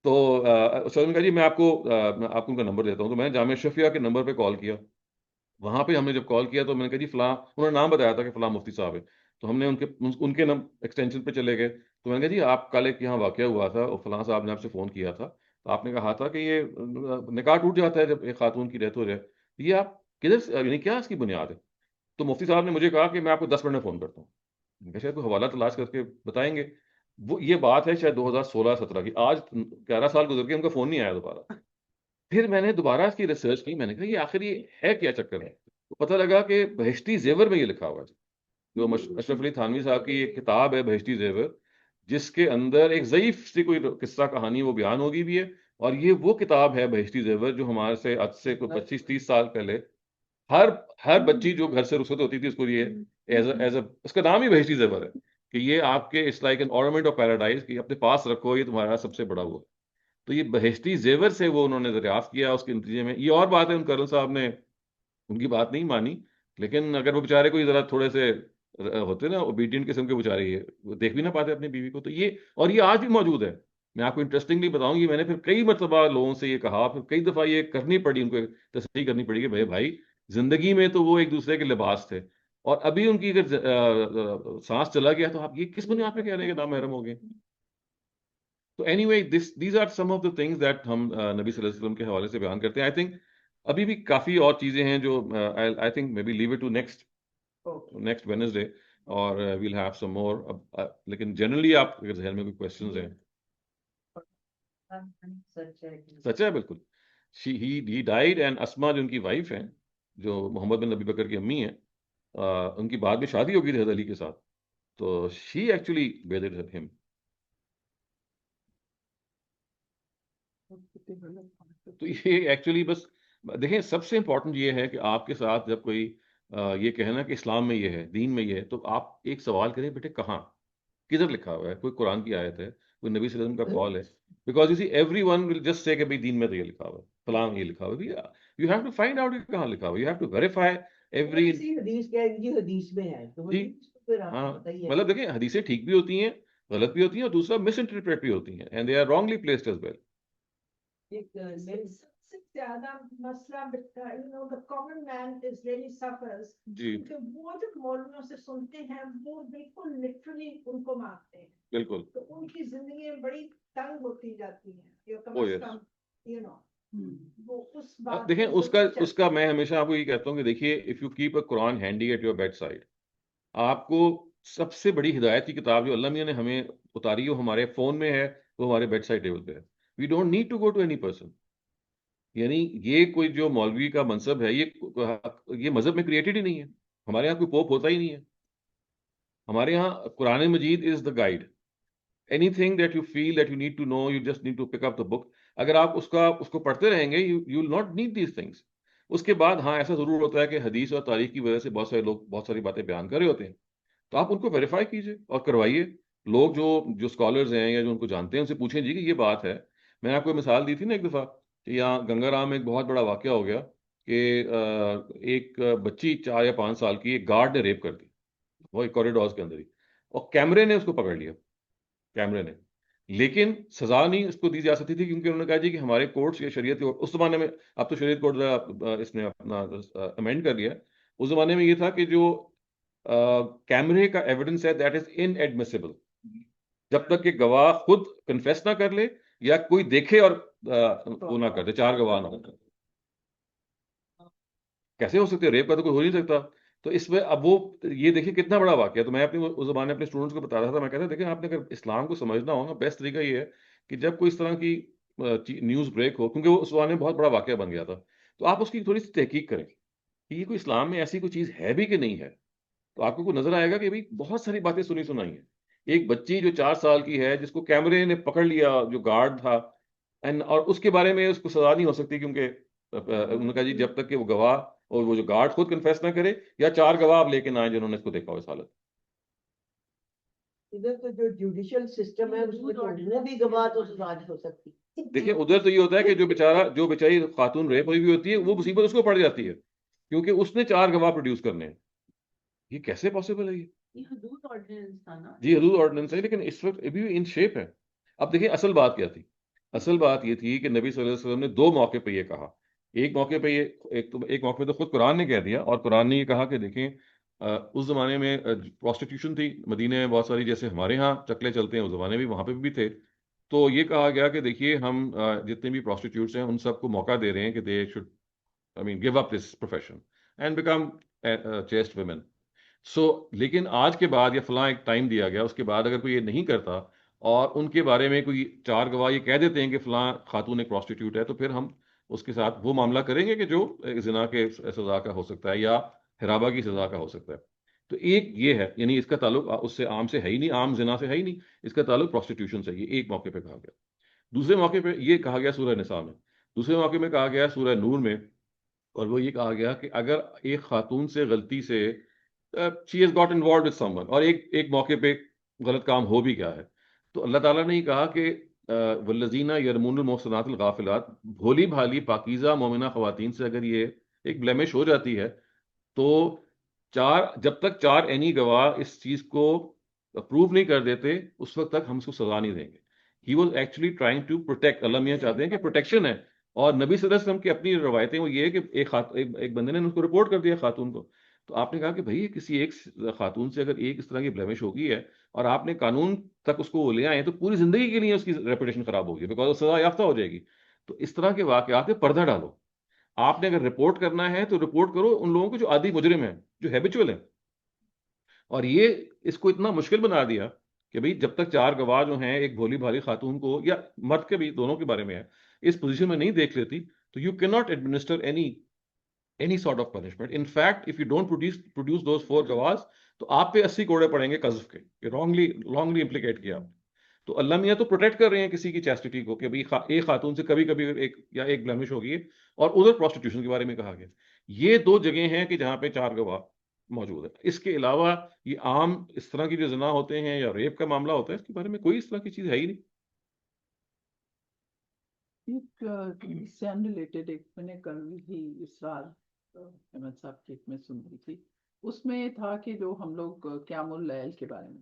تو سر نے کہا جی میں آپ کو ان کا نمبر دیتا ہوں. تو میں نے جامعہ اشرفیہ کے نمبر پہ کال کیا. وہاں پہ ہم نے جب کال کیا تو میں نے کہا جی فلاں، انہوں نے نام بتایا تھا کہ فلاں مفتی صاحب ہے. تو ہم نے ان کے ایکسٹینشن پہ چلے گئے. تو میں نے کہا جی آپ کل ایک یہاں واقعہ ہوا تھا اور فلاں صاحب نے آپ سے فون کیا تھا، تو آپ نے کہا تھا کہ یہ نکاح ٹوٹ جاتا ہے جب ایک خاتون کی ڈیتھ ہو جائے. یہ آپ کدھر سے، یعنی کیا اس کی بنیاد ہے؟ تو مفتی صاحب نے مجھے کہا کہ میں آپ کو 10 منٹ میں فون کرتا ہوں. میں کہا شاید کوئی حوالہ تلاش کر کے بتائیں گے. وہ یہ بات ہے شاید 2016-17 کی. آج 11 سال گزر کے ان کا فون نہیں آیا دوبارہ. پھر میں نے دوبارہ اس کی ریسرچ کی. میں نے کہا یہ آخر یہ ہے کیا چکر ہے؟ تو پتہ لگا کہ بہشتی زیور میں یہ لکھا ہوا ہے، جو اشرف علی تھانوی صاحب کی ایک کتاب ہے بہشتی زیور، جس کے اندر ایک ضعیف سی کوئی قصہ کہانی وہ بیان ہوگی بھی ہے. اور یہ وہ کتاب ہے بہشتی زیور جو ہمارے سے آج سے کوئی 25-30 سال پہلے ہر بچی جو گھر سے رخصت ہوتی تھی اس کو یہ اس کا نام ہی بہشتی زیور ہے کہ یہ آپ کے it's like an ornament of paradise, کہ اپنے پاس رکھو، یہ تمہارا سب سے بڑا وہ ہے. تو یہ بہشتی زیور سے وہ انہوں نے دریافت کیا. اس کے نتیجے میں یہ اور بات ہے ان کرنل صاحب نے ان کی بات نہیں مانی، لیکن اگر وہ بیچارے کوئی ذرا تھوڑے سے ہوتے نا اوبیڈینٹ قسم کے بیچارے، یہ وہ دیکھ بھی نہ پاتے اپنی بیوی کو. تو یہ اور یہ آج بھی موجود ہے. میں آپ کو انٹرسٹنگلی بتاؤں گی، میں نے پھر کئی مرتبہ لوگوں سے یہ کہا، پھر کئی دفعہ یہ کرنی پڑی ان کو تصریح کرنی پڑی کہ بھائی زندگی میں تو وہ ایک دوسرے کے لباس تھے، اور ابھی ان کی اگر سانس چلا گیا تو آپ یہ کس بنیاد پہ کہہ رہے ہیں کہ نامحرم ہو گئے؟ تو anyway these are some of the things that ہم نبی صلی اللہ علیہ وسلم کے حوالے سے بیان کرتے ہیں. آئی تھنک ابھی بھی کافی اور چیزیں ہیں جو I think maybe leave it to next Wednesday, اور ویل ہیو سم مور. لیکن جنرلی آپ اگر ذہن میں کوئی کوشچنز ہیں. سچ ہے بالکل. ہی ڈائیڈ، اینڈ اسما جو ان کی وائف ہیں، جو محمد بن نبی بکر کی امی ہیں، ان کی بعد میں شادی ہو گئی تھی حضرت علی کے ساتھ. تو شی ایکچولی بیدڈ ہم. تو یہ ایکچولی بس دیکھیں سب سے امپورٹنٹ یہ ہے کہ آپ کے ساتھ جب کوئی یہ کہنا کہ اسلام میں یہ ہے، دین میں یہ ہے، تو آپ ایک سوال کریں بیٹے کہاں، کدھر لکھا ہوا ہے؟ کوئی قرآن کی آیت ہے، کوئی نبی صلی اللہ علیہ وسلم کا قول ہے؟ Because you C every one will just say کہ بھائی دین میں تو یہ لکھا ہوا ہے، فلاں یہ لکھا ہوا ہے. You have to find out کہاں لکھا ہوا ہے. You have to verify every. جی ہاں، مطلب دیکھیں حدیثیں ٹھیک بھی ہوتی ہیں، غلط بھی ہوتی ہیں، اور دوسرا مس انٹرپریٹ بھی ہوتی ہیں، and they are wrongly placed as well. سب سے زیادہ مسئلہ the common man is really suffers. جی وہ جو مولویوں سے سنتے ہیں وہ بالکل لٹرلی ان کو مانتے ہیں، بالکل. تو ان کی زندگی بڑی تنگ ہوتی جاتی ہیں. کم Oh, از yes. کم وہ اس بات دیکھیں اس کا میں ہمیشہ آپ کو یہ کہتا ہوں کہ دیکھیے if you keep a Quran handy at your bedside, آپ کو سب سے بڑی ہدایت کی کتاب جو اللہ میاں نے ہمیں اتاری وہ ہمارے فون میں ہے، وہ ہمارے بیڈ سائڈ ٹیبل پہ ہے. We don't need to go to any person. یعنی یہ کوئی جو مولوی کا منصب ہے یہ مذہب میں کریٹڈ ہی نہیں ہے. ہمارے یہاں کوئی پوپ ہوتا ہی نہیں ہے. ہمارے یہاں Quran Majeed is the guide. anything that you feel that you need to know, you just need to pick up the book. اگر آپ اس کو پڑھتے رہیں گے, you will not need these things. اس کے بعد ہاں ایسا ضرور ہوتا ہے کہ حدیث اور تاریخ کی وجہ سے بہت سارے لوگ بہت ساری باتیں بیان کر رہے ہوتے ہیں, تو آپ ان کو ویریفائی کیجئے اور کروائیے. لوگ جو اسکالرز ہیں یا جو ان کو جانتے ہیں ان سے پوچھیں جی کہ یہ بات ہے. میں نے آپ کو مثال دی تھی نا ایک دفعہ کہ یہاں گنگا رام میں ایک بہت بڑا واقعہ ہو گیا کہ ایک بچی 4 یا 5 سال کی ایک گارڈ نے ریپ کر دی, وہ کوریڈورز کے اندر ہی, اور کیمرے نے اس کو پکڑ لیا, کیمرے نے. لیکن سزا نہیں اس کو دی جا سکتی تھی کیونکہ انہوں نے کہا جی کہ ہمارے کورٹس یا شریعت اس زمانے میں, اب تو شریعت کورٹ اس نے اپنا امینڈ کر لیا, اس زمانے میں یہ تھا کہ جو کیمرے کا ایویڈنس ہے دیٹ از ان ایڈمیسیبل, جب تک کہ گواہ خود کنفیس نہ کر لے یا کوئی دیکھے اور وہ نہ کر دے, 4 گواہ نہ کر. کیسے ہو سکتے, ریپ کا تو کوئی ہو نہیں سکتا. تو اس میں اب وہ یہ دیکھیں کتنا بڑا واقعہ. تو میں اس زمانے اپنے اسٹوڈنٹس کو بتا رہا تھا, میں کہتا دیکھیں آپ نے اگر اسلام کو سمجھنا ہو نا, بیسٹ طریقہ یہ ہے کہ جب کوئی اس طرح کی نیوز بریک ہو, کیونکہ وہ اس زمانے میں بہت بڑا واقعہ بن گیا تھا, تو آپ اس کی تھوڑی سی تحقیق کریں کہ یہ کوئی اسلام میں ایسی کوئی چیز ہے بھی کہ نہیں ہے. تو آپ کو کوئی نظر آئے گا کہ بھائی بہت ساری باتیں سنی سنائی ہیں. ایک بچی جو 4 سال کی ہے جس کو کیمرے نے پکڑ لیا, جو گارڈ تھا, اور اس کے بارے میں اس کو سزا نہیں ہو سکتی کیونکہ انہوں نے کہا جی جب تک کہ وہ گواہ اور وہ جو گارڈ خود کنفیس نہ کرے یا 4 گواہ آپ لے کے نہ آئے جنہوں نے اس کو دیکھا ہو اس حالت. ادھر تو جو جوڈیشل سسٹم ہے اس میں تو وہ بھی گواہ تو سزا نہیں ہو سکتی. دیکھیں ادھر تو یہ ہوتا ہے کہ جو بیچاری خاتون ریپ ہوئی ہوئی ہوتی ہے وہ مصیبت اس کو پڑ جاتی ہے کیونکہ اس نے 4 گواہ پروڈیوس کرنے ہیں. یہ کیسے پاسبل ہے؟ یہ حدود آرڈیننس تھا نا. جی حدود آرڈیننس ہے, لیکن اس وقت ابھی ان شیپ ہے. اب دیکھیں اصل بات کیا تھی. اصل بات یہ تھی کہ نبی صلی اللہ علیہ وسلم نے 2 موقع پہ یہ کہا. ایک موقع پہ ایک موقع پہ تو خود قرآن نے کہہ دیا, اور قرآن نے یہ کہا کہ دیکھیں اس زمانے میں پروسٹیٹیوشن تھی مدینے میں بہت ساری, جیسے ہمارے ہاں چکلے چلتے ہیں اس زمانے میں وہاں پہ بھی تھے. تو یہ کہا گیا کہ دیکھیے ہم جتنے بھی پروسٹیٹیوٹس ہیں ان سب کو موقع دے رہے ہیں کہ they should give up this profession and become chest women. لیکن آج کے بعد یا فلاں ایک ٹائم دیا گیا, اس کے بعد اگر کوئی یہ نہیں کرتا اور ان کے بارے میں کوئی 4 گواہ یہ کہہ دیتے ہیں کہ فلاں خاتون ایک پروسٹیٹیوٹ ہے, تو پھر ہم اس کے ساتھ وہ معاملہ کریں گے کہ جو زنا کے سزا کا ہو سکتا ہے یا حرابہ کی سزا کا ہو سکتا ہے. تو ایک یہ ہے, یعنی اس کا تعلق اس سے عام سے ہے ہی نہیں, عام زنا سے ہے ہی نہیں, اس کا تعلق پروسٹیٹیوشن سے. یہ ایک موقع پہ کہا گیا. دوسرے موقع پہ یہ کہا گیا سورہ نساء میں. دوسرے موقع میں کہا گیا سورہ نور میں, اور وہ یہ کہا گیا کہ اگر ایک خاتون سے غلطی سے she has got involved with someone, اور ایک موقع پہ غلط کام ہو بھی گیا ہے, تو اللہ تعالیٰ نے یہ کہا کہ والذین یرمون المحصنات الغافلات, بھولی بھالی پاکیزہ مومنہ خواتین سے اگر یہ ایک بلیمش ہو جاتی ہے, تو جب تک 4 عینی گواہ اس چیز کو اپروو نہیں کر دیتے اس وقت تک ہم اس کو سزا نہیں دیں گے. He was actually trying to protect, Allah میاں چاہتے ہیں کہ پروٹیکشن ہے. اور نبی صلی اللہ علیہ وسلم کی اپنی روایتیں وہ یہ ہے کہ ایک بندے نے اس کو رپورٹ کر دیا خاتون کو, تو آپ نے کہا کہ بھائی کسی ایک خاتون سے اگر ایک اس طرح کی بلیمش ہو گئی ہے اور آپ نے قانون تک اس کو لے آئے تو پوری زندگی کے لیے اس کی ریپوٹیشن خراب ہوگی, بیکاز وہ سزا یافتہ ہو جائے گی. تو اس طرح کے واقعات میں پردہ ڈالو. آپ نے اگر رپورٹ کرنا ہے تو رپورٹ کرو ان لوگوں کو جو عادی مجرم ہیں, جو ہیبچول ہیں. اور یہ اس کو اتنا مشکل بنا دیا کہ بھئی جب تک 4 گواہ جو ہیں ایک بھولی بھالی خاتون کو یا مرد کے بھی دونوں کے بارے میں ہے اس پوزیشن میں نہیں دیکھ لیتی, تو یو کی not administer any sort of punishment. In fact, if you don't produce those 4 گواز تو آپ پہ 80 کوڑے پڑیں گے قذف کے, کہ wrongly implicate کیا. تو اللہ میاں تو پروٹیکٹ کر رہے ہیں کسی کی چیسٹیٹی کو کہ بھئی ایک خاتون سے کبھی کبھی ایک بلیمش ہوگی, اور ادھر پروسٹیٹیوشن کے بارے میں کہا گیا. یہ 2 جگہیں ہیں کہ جہاں پہ 4 گواہ موجود ہے. اس کے علاوہ یہ عام اس طرح کی جو زنا ہوتے ہیں یا ریپ کا معاملہ ہوتا ہے اس کے بارے میں کوئی اس طرح کی چیز ہے ہی نہیں. ایک سیم ریلیٹڈ ایک میں نے کل بھی اسرار احمد صاحب کی میں سن رہی تھی, اس میں تھا کہ جو ہم لوگ قیام اللیل کے بارے میں,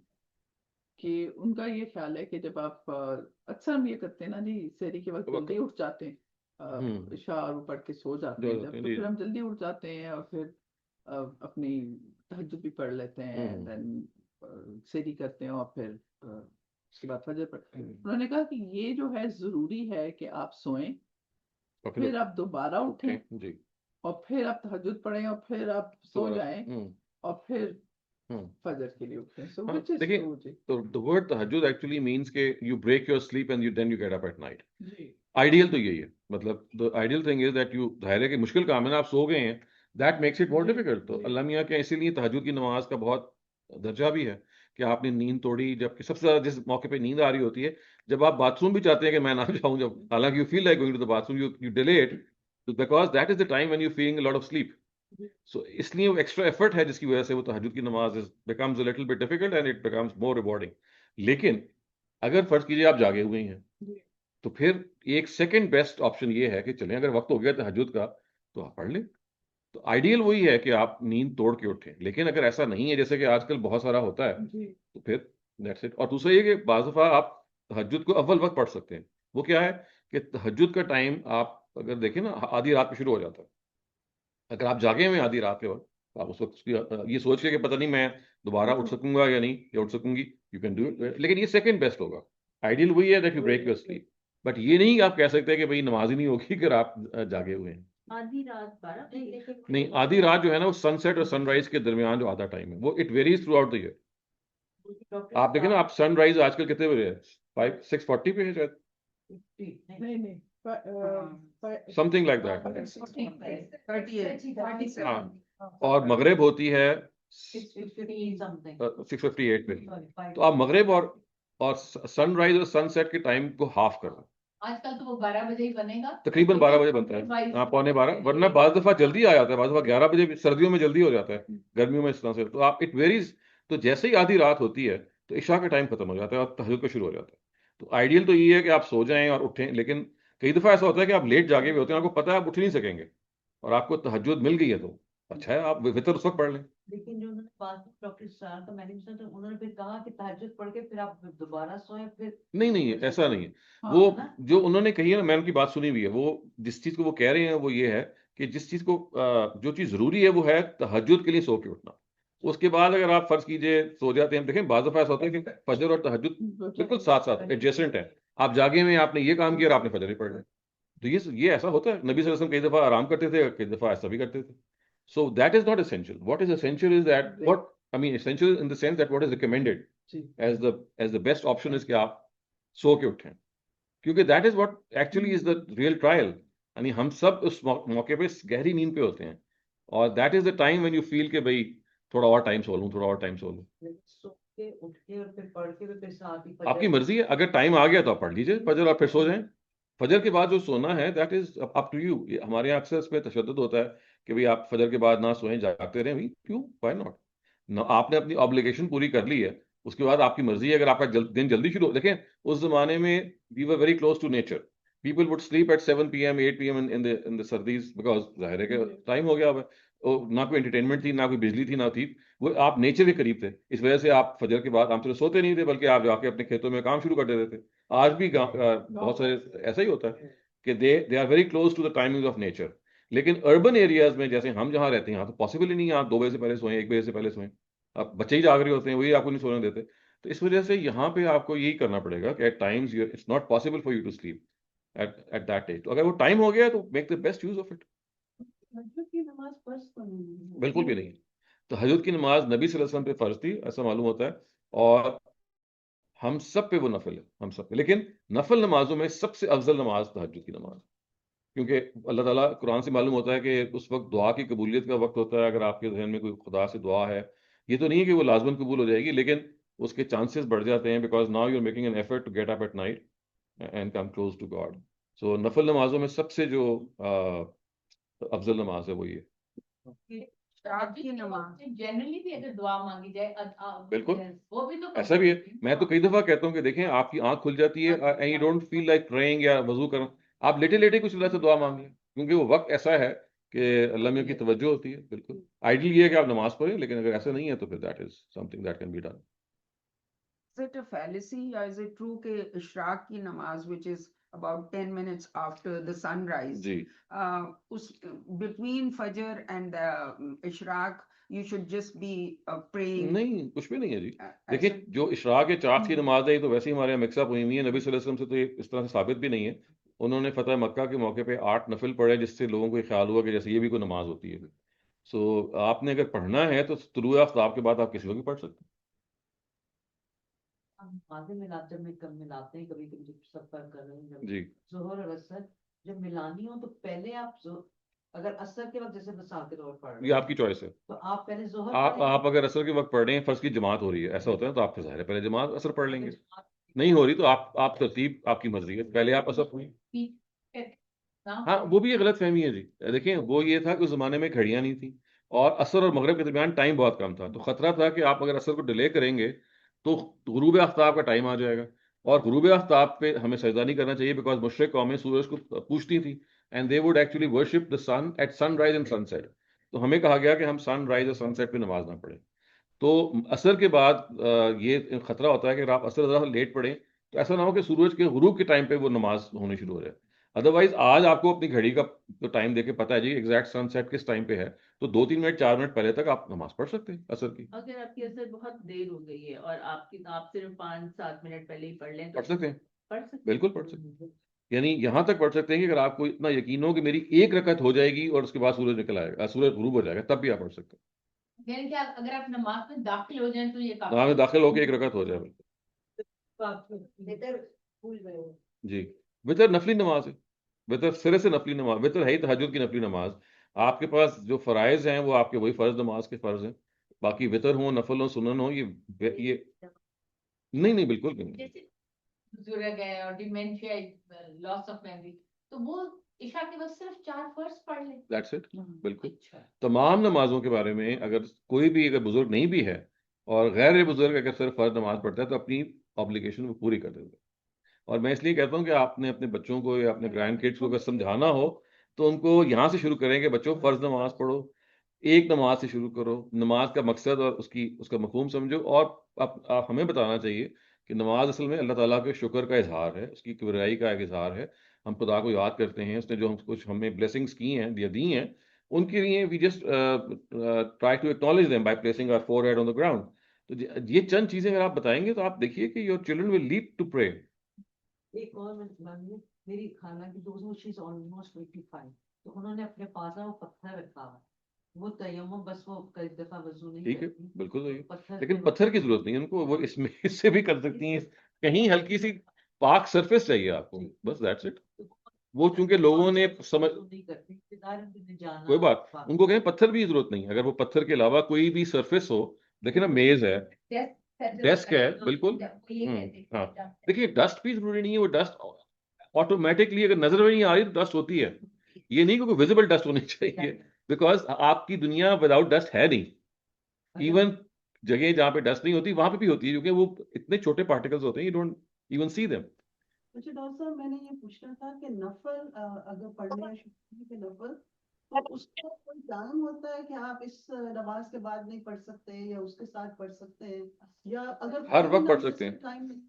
کہ ان کا یہ خیال ہے کہ جب آپ اکثر ہم یہ کرتے ہیں نا جی سحری کے وقت جلدی اٹھ جاتے ہیں, عشاء پڑھ کے سو جاتے ہیں جب, تو پھر ہم جلدی اٹھ جاتے ہیں اور پھر اپنی تہجد بھی پڑھ لیتے ہیں, دین سحری کرتے ہیں اور پھر اس کے بعد فجر پڑھتے ہیں. انہوں نے کہا کہ یہ جو ہے ضروری ہے کہ آپ سوئیں, پھر آپ دوبارہ اٹھیں, اور پھر آپ تہجد پڑھیں, اور پھر آپ سو جائیں, اور پھر فجر کے لیے اٹھیں. So which is true, G. So the word tahajjud actually means کہ you break your sleep and then you get up at night. Ideal تو یہی ہے, مطلب the ideal thing is that you, ظاہر ہے کہ مشکل کام ہے نا, آپ سو گئے ہیں, that makes it more difficult. تو اللہ میاں کے اسی لیے تہجد کی نماز کا بہت درجہ بھی ہے کہ آپ نے نیند توڑی، جبکہ سب سے زیادہ جس موقع پہ نیند آ رہی ہوتی ہے جب آپ باتھ روم بھی چاہتے ہیں کہ میں نہ جاؤں، جب حالانکہ you feel like going to the bathroom, you delay it because that is the time when you feeling a lot of sleep. So اس لیے وہ ایکسٹرا ایفرٹ ہے جس کی وجہ سے وہ تہجد کی نماز becomes a little bit difficult and it becomes more rewarding. لیکن اگر فرض کیجیے آپ جاگے ہوئے ہیں تو پھر ایک سیکنڈ بیسٹ آپشن یہ ہے کہ چلیں اگر وقت ہو گیا تہجد کا تو آپ پڑھ لیں. تو آئیڈیل وہی ہے کہ آپ نیند توڑ کے اٹھیں، لیکن اگر ایسا نہیں ہے جیسے کہ آج کل بہت سارا ہوتا ہے تو پھر دیٹس اٹ. اور دوسرا یہ کہ بعض دفعہ آپ تہجد کو اول وقت پڑھ سکتے ہیں. وہ کیا ہے کہ تہجد کا ٹائم آپ اگر دیکھیں نا آدھی رات پہ شروع ہو جاتا ہے. اگر آپ جاگے ہوئے آدھی رات کے وقت آپ اس وقت یہ سوچ کے کہ پتہ نہیں میں دوبارہ اٹھ سکوں گا یا نہیں یا اٹھ سکوں گی، یو کین ڈو اٹ. لیکن یہ سیکنڈ بیسٹ ہوگا. آئیڈیل وہی ہے that you break your sleep. But یہ نہیں آپ کہہ سکتے کہ بھائی نماز ہی نہیں ہوگی اگر آپ جاگے ہوئے ہیں. آدھی رات 12 بجے نہیں، آدھی رات جو ہے نا وہ سن سیٹ اور سن رائز کے درمیان جو آدھا ٹائم ہے وہ it varies throughout the year. آپ دیکھیں نا آپ سن رائز آج کل کتنے بجے ہے؟ 6:40 پہ ہے شاید، نہیں سم تھنگ لائک دیٹ. 38 ہاں، اور مغرب ہوتی ہے 6:50 6:58 پہ. تو آپ مغرب اور سن رائز اور سن سیٹ کے ٹائم کو ہاف کر دیں. آج کل تو وہ 12 بجے ہی بنے گا، تقریباً 12 بجے بنتا ہے. ہاں، 11:15. ورنہ بعض دفعہ جلدی آ جاتا ہے، بعض دفعہ 11 بجے بھی سردیوں میں جلدی ہو جاتا ہے، گرمیوں میں اس طرح سے. تو آپ اٹ ویریز. تو جیسے ہی آدھی رات ہوتی ہے تو عشاء کا ٹائم ختم ہو جاتا ہے اور تہجد کا شروع ہو جاتا ہے. تو آئیڈیل تو یہ ہے کہ آپ سو جائیں اور اٹھیں. لیکن کئی دفعہ ایسا ہوتا ہے کہ آپ لیٹ جاگے ہوئے ہوتے ہیں، آپ کو پتہ ہے آپ اٹھ نہیں سکیں گے اور آپ کو تہجد مل گئی ہے تو اچھا ہے آپ وتر اس وقت پڑھ لیں. لیکن جو انہوں نے بات کی ڈاکٹر اسرار کا، میں نے سنا تو انہوں نے پھر کہا کہ تہجد پڑھ کے پھر آپ دوبارہ سوئیں پھر. نہیں ایسا نہیں ہے. وہ جو انہوں نے کہی ہے نا، میں ان کی بات سنی ہوئی ہے. وہ جس چیز کو وہ کہہ رہے ہیں وہ یہ ہے کہ جس چیز کو جو چیز ضروری ہے وہ ہے تہجد کے لیے سو کے اٹھنا. اس کے بعد اگر آپ فرض کیجئے سو جاتے ہیں، دیکھیں بعض دفعہ ایسا ہوتا ہے کہ فجر اور تہجد بالکل ساتھ ساتھ ایڈجسٹنٹ ہے. آپ جاگے میں آپ نے یہ کام کیا اور آپ نے فجر ہی پڑھ لیا. تو یہ ایسا ہوتا ہے. نبی صلی اللہ علیہ وسلم کئی دفعہ آرام کرتے تھے، کئی دفعہ ایسا بھی کرتے تھے. So that is not essential. What is essential is that what I mean essential in the sense that what is recommended as the best option is کہ آپ سو کے اٹھیں. کیونکہ that is what actually is the real trial. یعنی ہم سب اس موقع پہ گہری نیند پہ ہوتے ہیں اور that is the time when you feel کہ بھائی تھوڑا اور ٹائم سو لوں، تھوڑا اور ٹائم سو لوں. سو کے اٹھ کے اور پھر پڑھ کے پھر ساتھ ہی آپ کی مرضی ہے. اگر ٹائم آ گیا تو آپ پڑھ لیجیے فجر اور پھر سو جائیں. فجر کے بعد جو سونا ہے that is up to you. ہمارے یہاں اکثر اس پہ تشدد ہوتا ہے کہ بھئی آپ فجر کے بعد نہ سوئیں، جاگتے رہیں. کیوں؟ Why not? آپ نے اپنی آبلیگیشن پوری کر لی ہے، اس کے بعد آپ کی مرضی ہے. اگر آپ کا دن جلدی شروع ہو، دیکھیں اس زمانے میں we were very close to nature. People would sleep at 7 PM 8 PM in the سردیز بیکاز ظاہر ہے کہ ٹائم ہو گیا اب. نہ کوئی انٹرٹینمنٹ تھی، نہ کوئی بجلی تھی، نہ تھی. وہ آپ نیچر کے قریب تھے، اس وجہ سے آپ فجر کے بعد عام طور سے سوتے نہیں تھے بلکہ آپ جا کے اپنے کھیتوں میں کام شروع کر دیتے تھے. آج بھی بہت سارے ایسا ہی ہوتا ہے کہ they are very close to the timing of nature. لیکن اربن ایریاز میں جیسے ہم جہاں رہتے ہیں یہاں تو پاسبل ہی نہیں ہے آپ 2 بجے سے پہلے سوئیں، 1 بجے سے پہلے سوئیں. اب بچے ہی جاگ رہے ہوتے ہیں، وہی آپ کو نہیں سونے دیتے. تو اس وجہ سے یہاں پہ آپ کو یہی کرنا پڑے گا کہ at times it's not possible for you to sleep at that age. تو اگر وہ ٹائم ہو گیا تو make the best use of it. تہجد کی نماز فرض تو نہیں ہے. بالکل بھی نہیں. تہجد کی نماز نبی صلی اللہ علیہ وسلم پہ فرض تھی ایسا معلوم ہوتا ہے، اور ہم سب پہ وہ نفل ہے، ہم سب پہ. لیکن نفل نمازوں میں سب سے افضل نماز تہجد کی نماز، کیونکہ اللہ تعالیٰ قرآن سے معلوم ہوتا ہے کہ اس وقت دعا کی قبولیت کا وقت ہوتا ہے. اگر آپ کے ذہن میں کوئی خدا سے دعا ہے، یہ تو نہیں ہے کہ وہ لازماً قبول ہو جائے گی، لیکن اس کے چانسز بڑھ جاتے ہیں because now you are making an effort to get up at night and come close to God. So نفل نمازوں میں سب سے جو افضل نماز ہے وہ یہ. رات کی نماز جنرلی بھی اگر دعا مانگی جائے بالکل وہ بھی تو ایسا بھی ہے. میں تو کئی دفعہ کہتا ہوں کہ دیکھیں آپ کی آنکھ کھل جاتی ہے and you don't feel like praying یا وضو کرنا، آپ لیٹے لیٹے کچھ اللہ سے دعا مانگ لیں، کیونکہ وہ وقت ایسا ہے کہ اللہ میں کی توجہ ہوتی ہے. بالکل آئیڈیل یہ ہے کہ آپ نماز پڑھیں، لیکن اگر ایسا نہیں ہے تو پھر that is something that can be done. Is it a fallacy or is it true کہ اشراق کی نماز which is about 10 minutes after the sunrise, G us between فجر and اشراق you should just be praying. نہیں، کچھ بھی نہیں ہے جی. دیکھیں جو اشراق چراغ کی نماز ہے یہ تو ویسے ہی ہمارے یہاں مکس اپ ہوئی ہوئی ہے. نبی صلی اللہ علیہ وسلم سے تو یہ اس طرح سے ثابت بھی نہیں ہے. انہوں نے فتح مکہ کے موقع پہ 8 نفل پڑھے جس سے لوگوں کو یہ خیال ہوا کہ جیسے یہ بھی کوئی نماز ہوتی ہے. سو آپ نے اگر پڑھنا ہے تو طلوع آفتاب کے بعد آپ کسی وقت بھی پڑھ سکتے ہیں. ہم آدھے ملاتے میں کم ملاتے ہیں، کبھی کبھی جب سفر کر رہے ہیں، جب جی ظہر اور عصر جب ملانی ہو تو پہلے آپ اگر اثر کے وقت جیسے مثال کے طور پر یہ آپ کی چوائس ہے. تو آپ پہلے ظہر آپ اگر اثر کے وقت پڑھ رہے ہیں، فرض کی جماعت ہو رہی ہے، ایسا ہوتا ہے تو آپ کا ظاہر ہے پہلے جماعت اثر پڑھ لیں گے. نہیں ہو رہی تو آپ ترتیب آپ کی مرضی ہے، پہلے آپ اثر پڑھیں. ہاں وہ بھی ایک غلط فہمی ہے جی. دیکھیں وہ یہ تھا کہ اس زمانے میں گھڑیاں نہیں تھیں اور عصر اور مغرب کے درمیان ٹائم بہت کم تھا، تو خطرہ تھا کہ آپ اگر عصر کو ڈیلے کریں گے تو غروب آفتاب کا ٹائم آ جائے گا، اور غروب آفتاب پہ ہمیں سجدہ نہیں کرنا چاہیے، بیکاز مشرق قومیں سورج کو پوجتی تھیں and they would actually worship the sun at sunrise and sunset. تو ہمیں کہا گیا کہ ہم سن رائز اور سن سیٹ پہ نماز نہ پڑھیں. تو عصر کے بعد یہ خطرہ ہوتا ہے کہ اگر آپ عصر ذرا لیٹ پڑھیں تو ایسا نہ ہو کہ سورج کے غروب کے ٹائم پہ وہ نماز ہونی شروع ہو جائے. ادروائز آج آپ کو اپنی گھڑی کا ٹائم دے کے پتہ ہے جی ایگزیکٹ سن سیٹ کس ٹائم پہ ہے، تو 2-3 منٹ 4 منٹ پہلے تک آپ نماز پڑھ سکتے ہیں عصر کی. اگر آپ کی اثر بہت دیر ہو گئی ہے اور آپ صرف 5-7 منٹ پہلے ہی پڑھ لیں تو پڑھ سکتے ہیں، پڑھ سکتے ہیں. بالکل پڑھ سکتے ہیں. یعنی یہاں تک پڑھ سکتے ہیں کہ اگر آپ کو اتنا یقین ہو کہ میری ایک رکعت ہو جائے گی اور اس کے بعد سورج نکل آئے گا، سورج غروب ہو جائے گا، تب بھی آپ پڑھ سکتے ہیں. یعنی کہ اگر آپ نماز میں داخل ہو جائیں تو یہ کافی نماز میں داخل ہو کے ایک رکعت ہو جائے. جی وطر نفلی نماز ہے، وطر سرے سے نفلی نماز، وطر ہے ہی تہجد کی نفلی نماز. آپ کے پاس جو فرائض ہیں وہ آپ کے وہی فرض نماز کے فرض ہیں، باقی وطر ہوں نفل ہوں سنن ہوں یہ نہیں بالکل بھی نہیں. جیسے بزرگ ہے اور ڈیمینشیا لاس آف میموری تو وہ عشاء کے وقت صرف 4 فرض پڑھ لیں. That's it. بالکل. اچھا تمام نمازوں کے بارے میں اگر کوئی بھی اگر بزرگ نہیں بھی ہے اور غیر بزرگ اگر صرف فرض نماز پڑھتا ہے تو اپنی آبلیگیشن کو پوری کر دے گا. اور میں اس لیے کہتا ہوں کہ آپ نے اپنے بچوں کو یا اپنے گرینڈ کڈس کو اگر سمجھانا ہو تو ان کو یہاں سے شروع کریں کہ بچوں فرض نماز پڑھو، ایک نماز سے شروع کرو، نماز کا مقصد اور اس کا مفہوم سمجھو، اور آپ ہمیں بتانا چاہیے کہ نماز اصل میں اللہ تعالیٰ کے شکر کا اظہار ہے، اس کی کبریائی کا ایک اظہار ہے. ہم خدا کو یاد کرتے ہیں، اس نے جو ہم کچھ ہمیں بلیسنگز کی ہیں یا دی ہیں، ان کے لیے we just try to acknowledge them by placing our forehead on the ground. تو یہ چند چیزیں اگر آپ بتائیں گے تو آپ دیکھیے کہ your children will lead to pray. ایک اور میری خالہ کی دوست شی از آلموسٹ 85 تو انہوں نے اپنے پاس وہ پتھر رکھا ہوا، وہ تیمم بس وہ کئی دفعہ وضو نہیں ٹھیک ہے کرتی، بالکل صحیح، لیکن سے پتھر کی ضرورت نہیں ہے ان کو، وہ اس سے بھی کر سکتی ہیں، کہیں ہلکی سی پاک سرفیس چاہیے آپ کو، بس دیٹس اٹ. وہ چونکہ لوگوں نے سمجھ نہیں کرتی کوئی بات ان کو کہیں پتھر بھی ضرورت نہیں، اگر وہ پتھر کے علاوہ کوئی بھی سرفیس ہو، دیکھیں نا میز ہے، ڈیسک ہے، بالکل. ہاں دیکھیے ڈسٹ بھی ضروری نہیں ہے، وہ ڈسٹ آٹومیٹکلی اگر نظر میں نہیں آ رہی تو ڈسٹ ہوتی ہے، یہ نہیں کہ کوئی ویزیبل ڈسٹ ہونی چاہیے، بیکاز آپ کی دنیا وداؤٹ ڈسٹ ہے نہیں. ایون جگہ جہاں پہ ڈسٹ نہیں ہوتی وہاں پہ بھی ہوتی ہے، کیونکہ وہ اتنے چھوٹے پارٹیکلز ہوتے ہیں you don't even see them. اچھا ڈاکٹر صاحب میں نے یہ پوچھنا تھا کہ نفل اگر پڑھنے یا شروع کے نفل تو اس کا کوئی ٹائم ہوتا ہے کہ آپ اس نماز کے بعد نہیں پڑھ سکتے یا اس کے ساتھ پڑھ سکتے ہیں، یا اگر ہر وقت پڑھ سکتے ہیں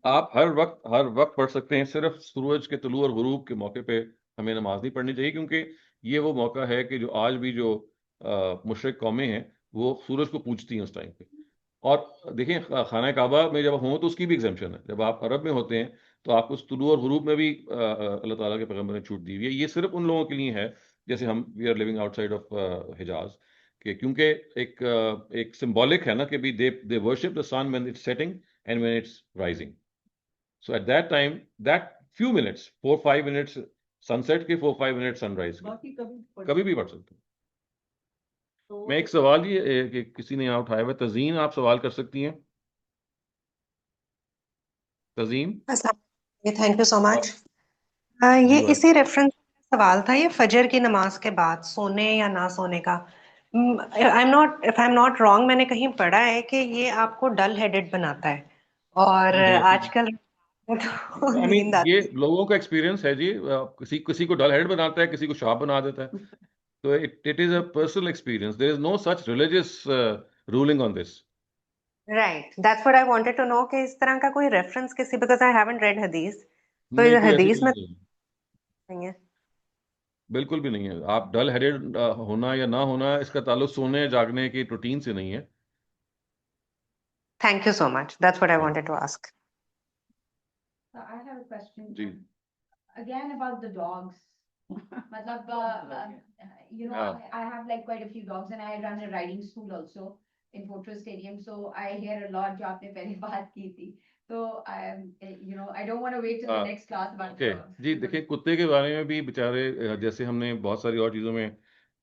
آپ، ہر وقت پڑھ سکتے ہیں، صرف سورج کے طلوع اور غروب کے موقع پہ ہمیں نماز نہیں پڑھنی چاہیے، کیونکہ یہ وہ موقع ہے کہ جو آج بھی جو مشرق قومیں ہیں وہ سورج کو پوجتی ہیں اس ٹائم پہ. اور دیکھیں خانہ کعبہ میں جب ہوں تو اس کی بھی ایگزمپشن ہے، جب آپ عرب میں ہوتے ہیں تو آپ کو اس طلوع اور غروب میں بھی اللہ تعالیٰ کے پیغمبر نے چھوٹ دی ہوئی ہے. یہ صرف ان لوگوں کے لیے ہے جیسے ہم we are living outside of Hijaz, کہ کیونکہ ایک سمبولک ہے نا کہ بھی they worship the sun when it's setting and when it's rising. So at that time that few minutes 4-5 minutes sunset کے 4-5 منٹ سن رائز کے کبھی بھی پڑھ سکتے ہیں. میں ایک سوال یہ کہ کسی نے یہاں اٹھایا ہوا، تزین آپ سوال کر سکتی ہیں. تزین تھینک یو سو مچ. یہ اسی ریفرنس سوال تھا، یہ فجر کی نماز کے بعد سونے یا نہ سونے کا. if I'm not wrong میں نے کہیں پڑھا ہے کہ یہ آپ کو ڈل ہیڈڈ بناتا ہے، اور آج کل یہ لوگوں کا ایکسپیرینس ہے جی، کسی کو ڈل ہیڈ بناتا ہے، کسی کو شارپ بنا دیتا ہے، تو it is a personal experience. There is no such religious ruling on this. Right, that's what I wanted to know کہ اس طرح کا کوئی ریفرنس کسی، because I haven't read حدیث، تو حدیث میں نہیں ہے. بالکل بھی نہیں ہے. آپ ڈل ہیڈڈ ہونا یا نہ ہونا اس کا تعلق سونے جاگنے کی روٹین سے نہیں ہے. Thank you so much. That's what I wanted to ask. I have a question. G Again about the dogs. Matlab, you know, I have like quite a few dogs and I run a riding school also in Fortress Stadium. So I hear a lot جو آپ نے پہلے بات کی تھی. So you know, I don't want to wait till the next class about dogs. جی دیکھیں کتے کے بارے میں بھی بیچارے جیسے ہم نے بہت ساری اور چیزوں میں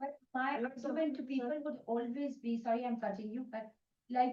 But my argument to people would always be, sorry I'm cutting you, but like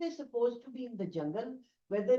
they supposed to be in the jungle, whether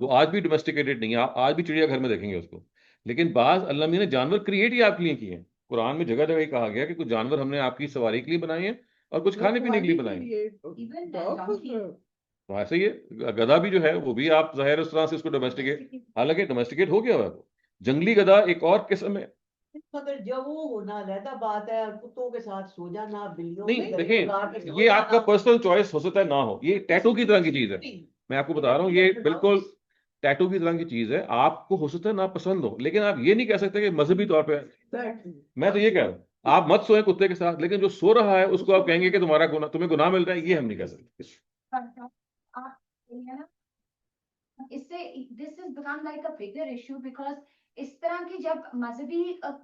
وہ آج بھی ڈومیسٹیکیٹڈ نہیں ہے، آپ آج بھی چڑیا گھر میں دیکھیں گے اس کو. لیکن بعض اللہ میاں نے جانور کریٹ ہی آپ کے لیے کیے ہیں. قرآن میں جگہ جگہ یہ کہا گیا کہ کچھ جانور ہم نے آپ کی سواری کے لیے بنائے ہیں اور کچھ کھانے پینے کے لیے بنائے ہیں. Even dog donkey. تو ایسے ہی ہے گدھا بھی جو ہے وہ بھی آپ ظاہر اس طرح سے اس کو ڈومیسٹیکیٹ، حالانکہ ڈومیسٹیکیٹ ہو گیا ہوا ہے وہ. جنگلی گدھا ایک اور قسم ہے. مگر جب وہ ہونا علیحدہ بات ہے، کتوں کے ساتھ سو جانا، بلیوں نہیں کے دیکھیں، لگا کے سو یہ آپ کا جانا، پرسنل چوائس ہو سکتا ہے نہ ہو، یہ ٹیٹو کی طرح کی چیز ہے. میں آپ کو بتا رہا ہوں یہ بالکل ٹیٹو کی طرح کی چیز ہے. آپ کو ہو سکتا ہے ناپسند ہو، لیکن آپ یہ نہیں کہہ سکتے کہ مذہبی طور پہ. میں تو یہ کہہ رہا ہوں آپ مت سوئیں کتے کے ساتھ، لیکن جو سو رہا ہے اس کو آپ کہیں گے کہ تمہارا گناہ، تمہیں گناہ مل رہا ہے، یہ ہم نہیں کہہ سکتے. اس سے this has become like a bigger issue because اس طرح کی جب مذہبی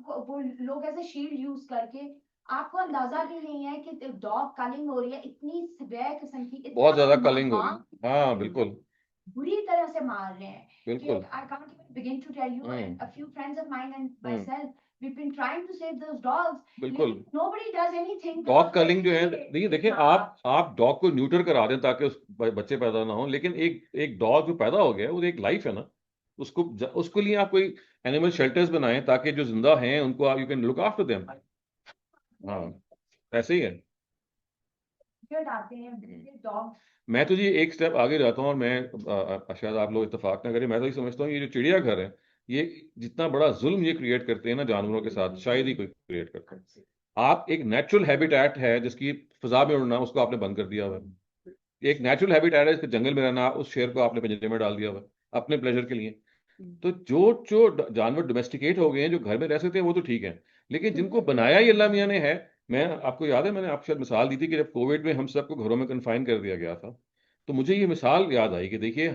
وہ لوگ ایسے شیلڈ یوز کر کے آپ کو اندازہ بھی نہیں ہے کہ ڈاگ کلنگ ہو رہی ہے اتنی سویر قسم کی، بہت زیادہ کلنگ ہو رہی ہے. ہاں بالکل بری طرح سے مار رہے ہیں. بالکل. I can't even begin to tell you, and a few friends of mine and myself, we've been trying to save those dogs. بالکل. Nobody does anything. Dog killing جو ہے دیکھیں آپ ڈاگ کو نیوٹر کرا دیں تاکہ بچے پیدا نہ ہوں، لیکن ایک ڈاگ جو پیدا ہو گیا وہ ایک لائف ہے نا، اس کے لیے آپ کوئی اینیمل شیلٹرز بنائیں تاکہ جو زندہ ہیں ان کو you can look after them. ہاں ایسے ہی ہے. میں تو جی ایک سٹیپ آگے جاتا ہوں، اور میں شاید آپ لوگ اتفاق نہ کریں، میں تو یہ سمجھتا ہوں یہ جو چڑیا گھر ہے یہ جتنا بڑا ظلم یہ کریٹ کرتے ہیں نا جانوروں کے ساتھ، شاید ہی کوئی کریٹ کرتا ہے. آپ ایک نیچرل ہیبیٹیٹ ہے جس کی فضا میں اڑنا، اس کو آپ نے بند کر دیا ہوا ہے. ایک نیچرل ہیبیٹیٹ ہے جس کے جنگل میں رہنا، اس شیر کو آپ نے پنجرے میں ڈال دیا ہوا ہے اپنے پلیزر کے لیے. تو جو جانور ڈومیسٹیکیٹ ہو گئے ہیں جو گھر میں رہ سکتے ہیں وہ تو ٹھیک ہے، لیکن جن کو بنایا ہی اللہ میاں نے ہے. میں آپ کو یاد ہے میں نے آپ کو شاید مثال دی تھی کہ جب کووڈ میں ہم سب کو گھروں میں کنفائن کر دیا گیا تھا، تو مجھے یہ مثال یاد آئی کہ دیکھیے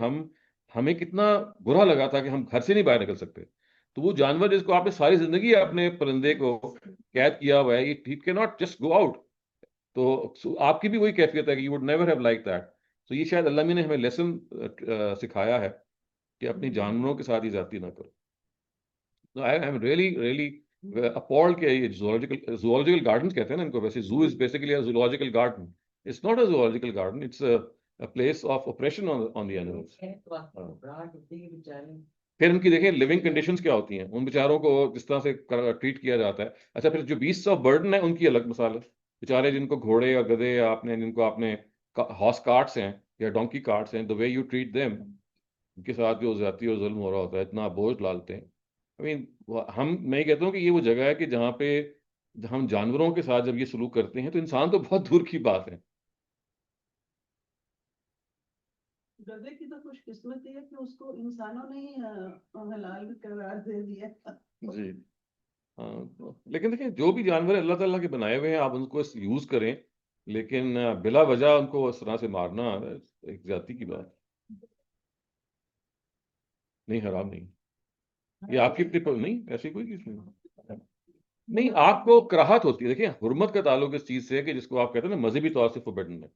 ہمیں کتنا برا لگا تھا کہ ہم گھر سے نہیں باہر نکل سکتے. تو وہ جانور جس کو آپ نے ساری زندگی اپنے پرندے کو قید کیا ہوا ہے، یہ کی ناٹ جسٹ گو آؤٹ. تو آپ کی بھی وہی کیفیت ہے کہ you would never have like that. تو یہ شاید اللہ نے ہمیں لیسن سکھایا ہے کہ اپنی جانوروں کے ساتھ ہی زیادتی نہ کرو. آئی ایم ریئلی appalled کہ یہ zoological gardens کہتے ہیں نا ان کو. ویسے zoo is basically a zoological garden. It's not a zoological garden, it's a place of oppression on the animals. پھر ان کی دیکھیں لیونگ کنڈیشنز کیا ہوتی ہیں ان بیچاروں کو جس طرح سے ٹریٹ کیا جاتا ہے. اچھا پھر جو بیسٹس آف برڈن ہے ان کی الگ مثال ہے. بیچارے جن کو گھوڑے اور گدھے یا جن کو آپ نے ہارس کارٹس ہیں یا ڈونکی کارٹس ہیں، the way you treat them، ان کے ساتھ جو زیادتی اور ظلم ہو رہا ہوتا ہے، اتنا بوجھ ڈالتے ہیں. میں یہ کہتا ہوں کہ یہ وہ جگہ ہے کہ جہاں پہ ہم جانوروں کے ساتھ جب یہ سلوک کرتے ہیں تو انسان تو بہت دور کی بات ہے. گدھے کی تو خوش قسمتی ہے کہ اس کو انسانوں نے حلال قرار دے دیا. جی ہاں، لیکن دیکھیں جو بھی جانور اللہ تعالیٰ کے بنائے ہوئے ہیں آپ ان کو یوز کریں، لیکن بلا وجہ ان کو اس طرح سے مارنا ایک زیادتی کی بات نہیں، حرام نہیں. یہ آپ کی نہیں ایسی کوئی چیز نہیں. آپ کو کراہت ہوتی ہے. دیکھیں حرمت کا تعلق اس چیز سے کہ جس کو آپ کہتے ہیں نا مذہبی طور سے فوربڈن ہے.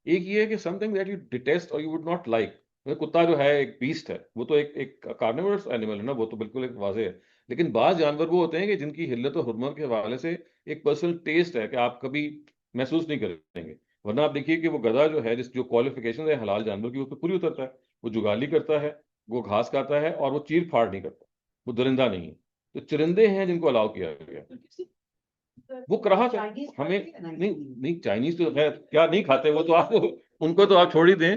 ایک یہ ہے کہ سم تھنگ دیٹ یو ڈیٹیسٹ اور یو وڈ ناٹ لائک. کتا جو ہے ایک بیسٹ ہے، وہ تو ایک کارنیورس اینیمل ہے نا، وہ تو بالکل ایک واضح ہے. لیکن بعض جانور وہ ہوتے ہیں کہ جن کی حلت و حرمت کے حوالے سے ایک پرسنل ٹیسٹ ہے کہ آپ کبھی محسوس نہیں کریں گے. ورنہ آپ دیکھیے کہ وہ گدھا جو ہے جو کوالیفیکیشن ہے حلال جانور کی، وہ پوری اترتا ہے. وہ جگالی کرتا ہے، وہ گھاس کھاتا ہے، اور وہ چیر پھاڑ نہیں کرتا، وہ درندہ نہیں ہے. تو چرندے ہیں جن کو الاؤ کیا گیا. وہ کراہت ہے ہمیں نہیں. چائنیز تو خیر کیا نہیں کھاتے، وہ تو آپ ان کو تو آپ چھوڑ ہی دیں.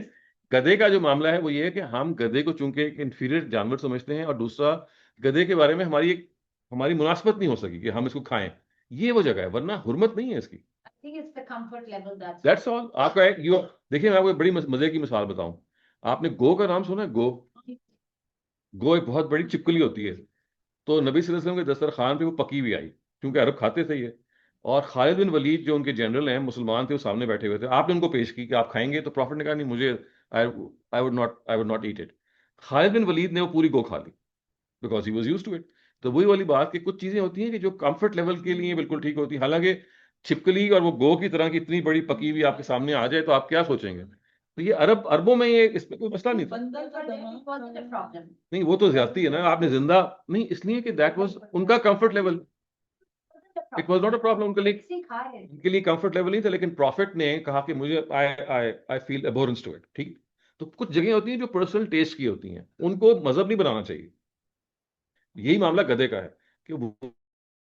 گدھے کا جو معاملہ ہے وہ یہ ہے کہ ہم گدھے کو چونکہ ایک انفیریئر جانور سمجھتے ہیں، اور دوسرا گدھے کے بارے میں ہماری مناسبت نہیں ہو سکی کہ ہم اس کو کھائیں. یہ وہ جگہ ہے، ورنہ حرمت نہیں ہے اس کی. That's all. آپ کا دیکھیں میں آپ کو بڑی مزے کی مثال بتاؤں. آپ نے گو کا نام سنا ہے؟ گو ایک بہت بڑی چپکلی ہوتی ہے. تو نبی صلی اللہ علیہ وسلم کے دسترخوان پہ وہ پکی ہوئی آئی، کیونکہ عرب کھاتے تھے یہ. اور خالد بن ولید جو ان کے جنرل ہیں، مسلمان تھے، وہ سامنے بیٹھے ہوئے تھے. آپ نے ان کو پیش کی کہ آپ کھائیں گے؟ تو پروفٹ نے کہا نہیں، مجھے I would not eat it. خالد بن ولید نے وہ پوری گو کھا لی because he was used to it. تو وہی والی بات کہ کچھ چیزیں ہوتی ہیں کہ جو کمفرٹ لیول کے لیے بالکل ٹھیک ہوتی ہیں. حالانکہ چھپکلی اور وہ گو کی طرح کی اتنی بڑی پکی ہوئی آپ کے سامنے آ جائے تو آپ کیا سوچیں گے؟ تو یہ عربوں میں یہ اس میں کوئی مسئلہ نہیں تھا. نہیں وہ تو زیادتی ہے نا. آپ نے زندہ نہیں، اس لیے کہ دیٹ واز ان کا comfort level. It was not a problem. ان کے لیے کمفرٹ لیول نہیں تھا. لیکن پروفٹ نے کہا کہ مجھے I feel abhorrence to it. ٹھیک. تو کچھ جگہیں ہوتی ہیں جو پرسنل ٹیسٹ کی ہوتی ہیں، ان کو مذہب نہیں بنانا چاہیے. یہی معاملہ گدھے کا ہے کہ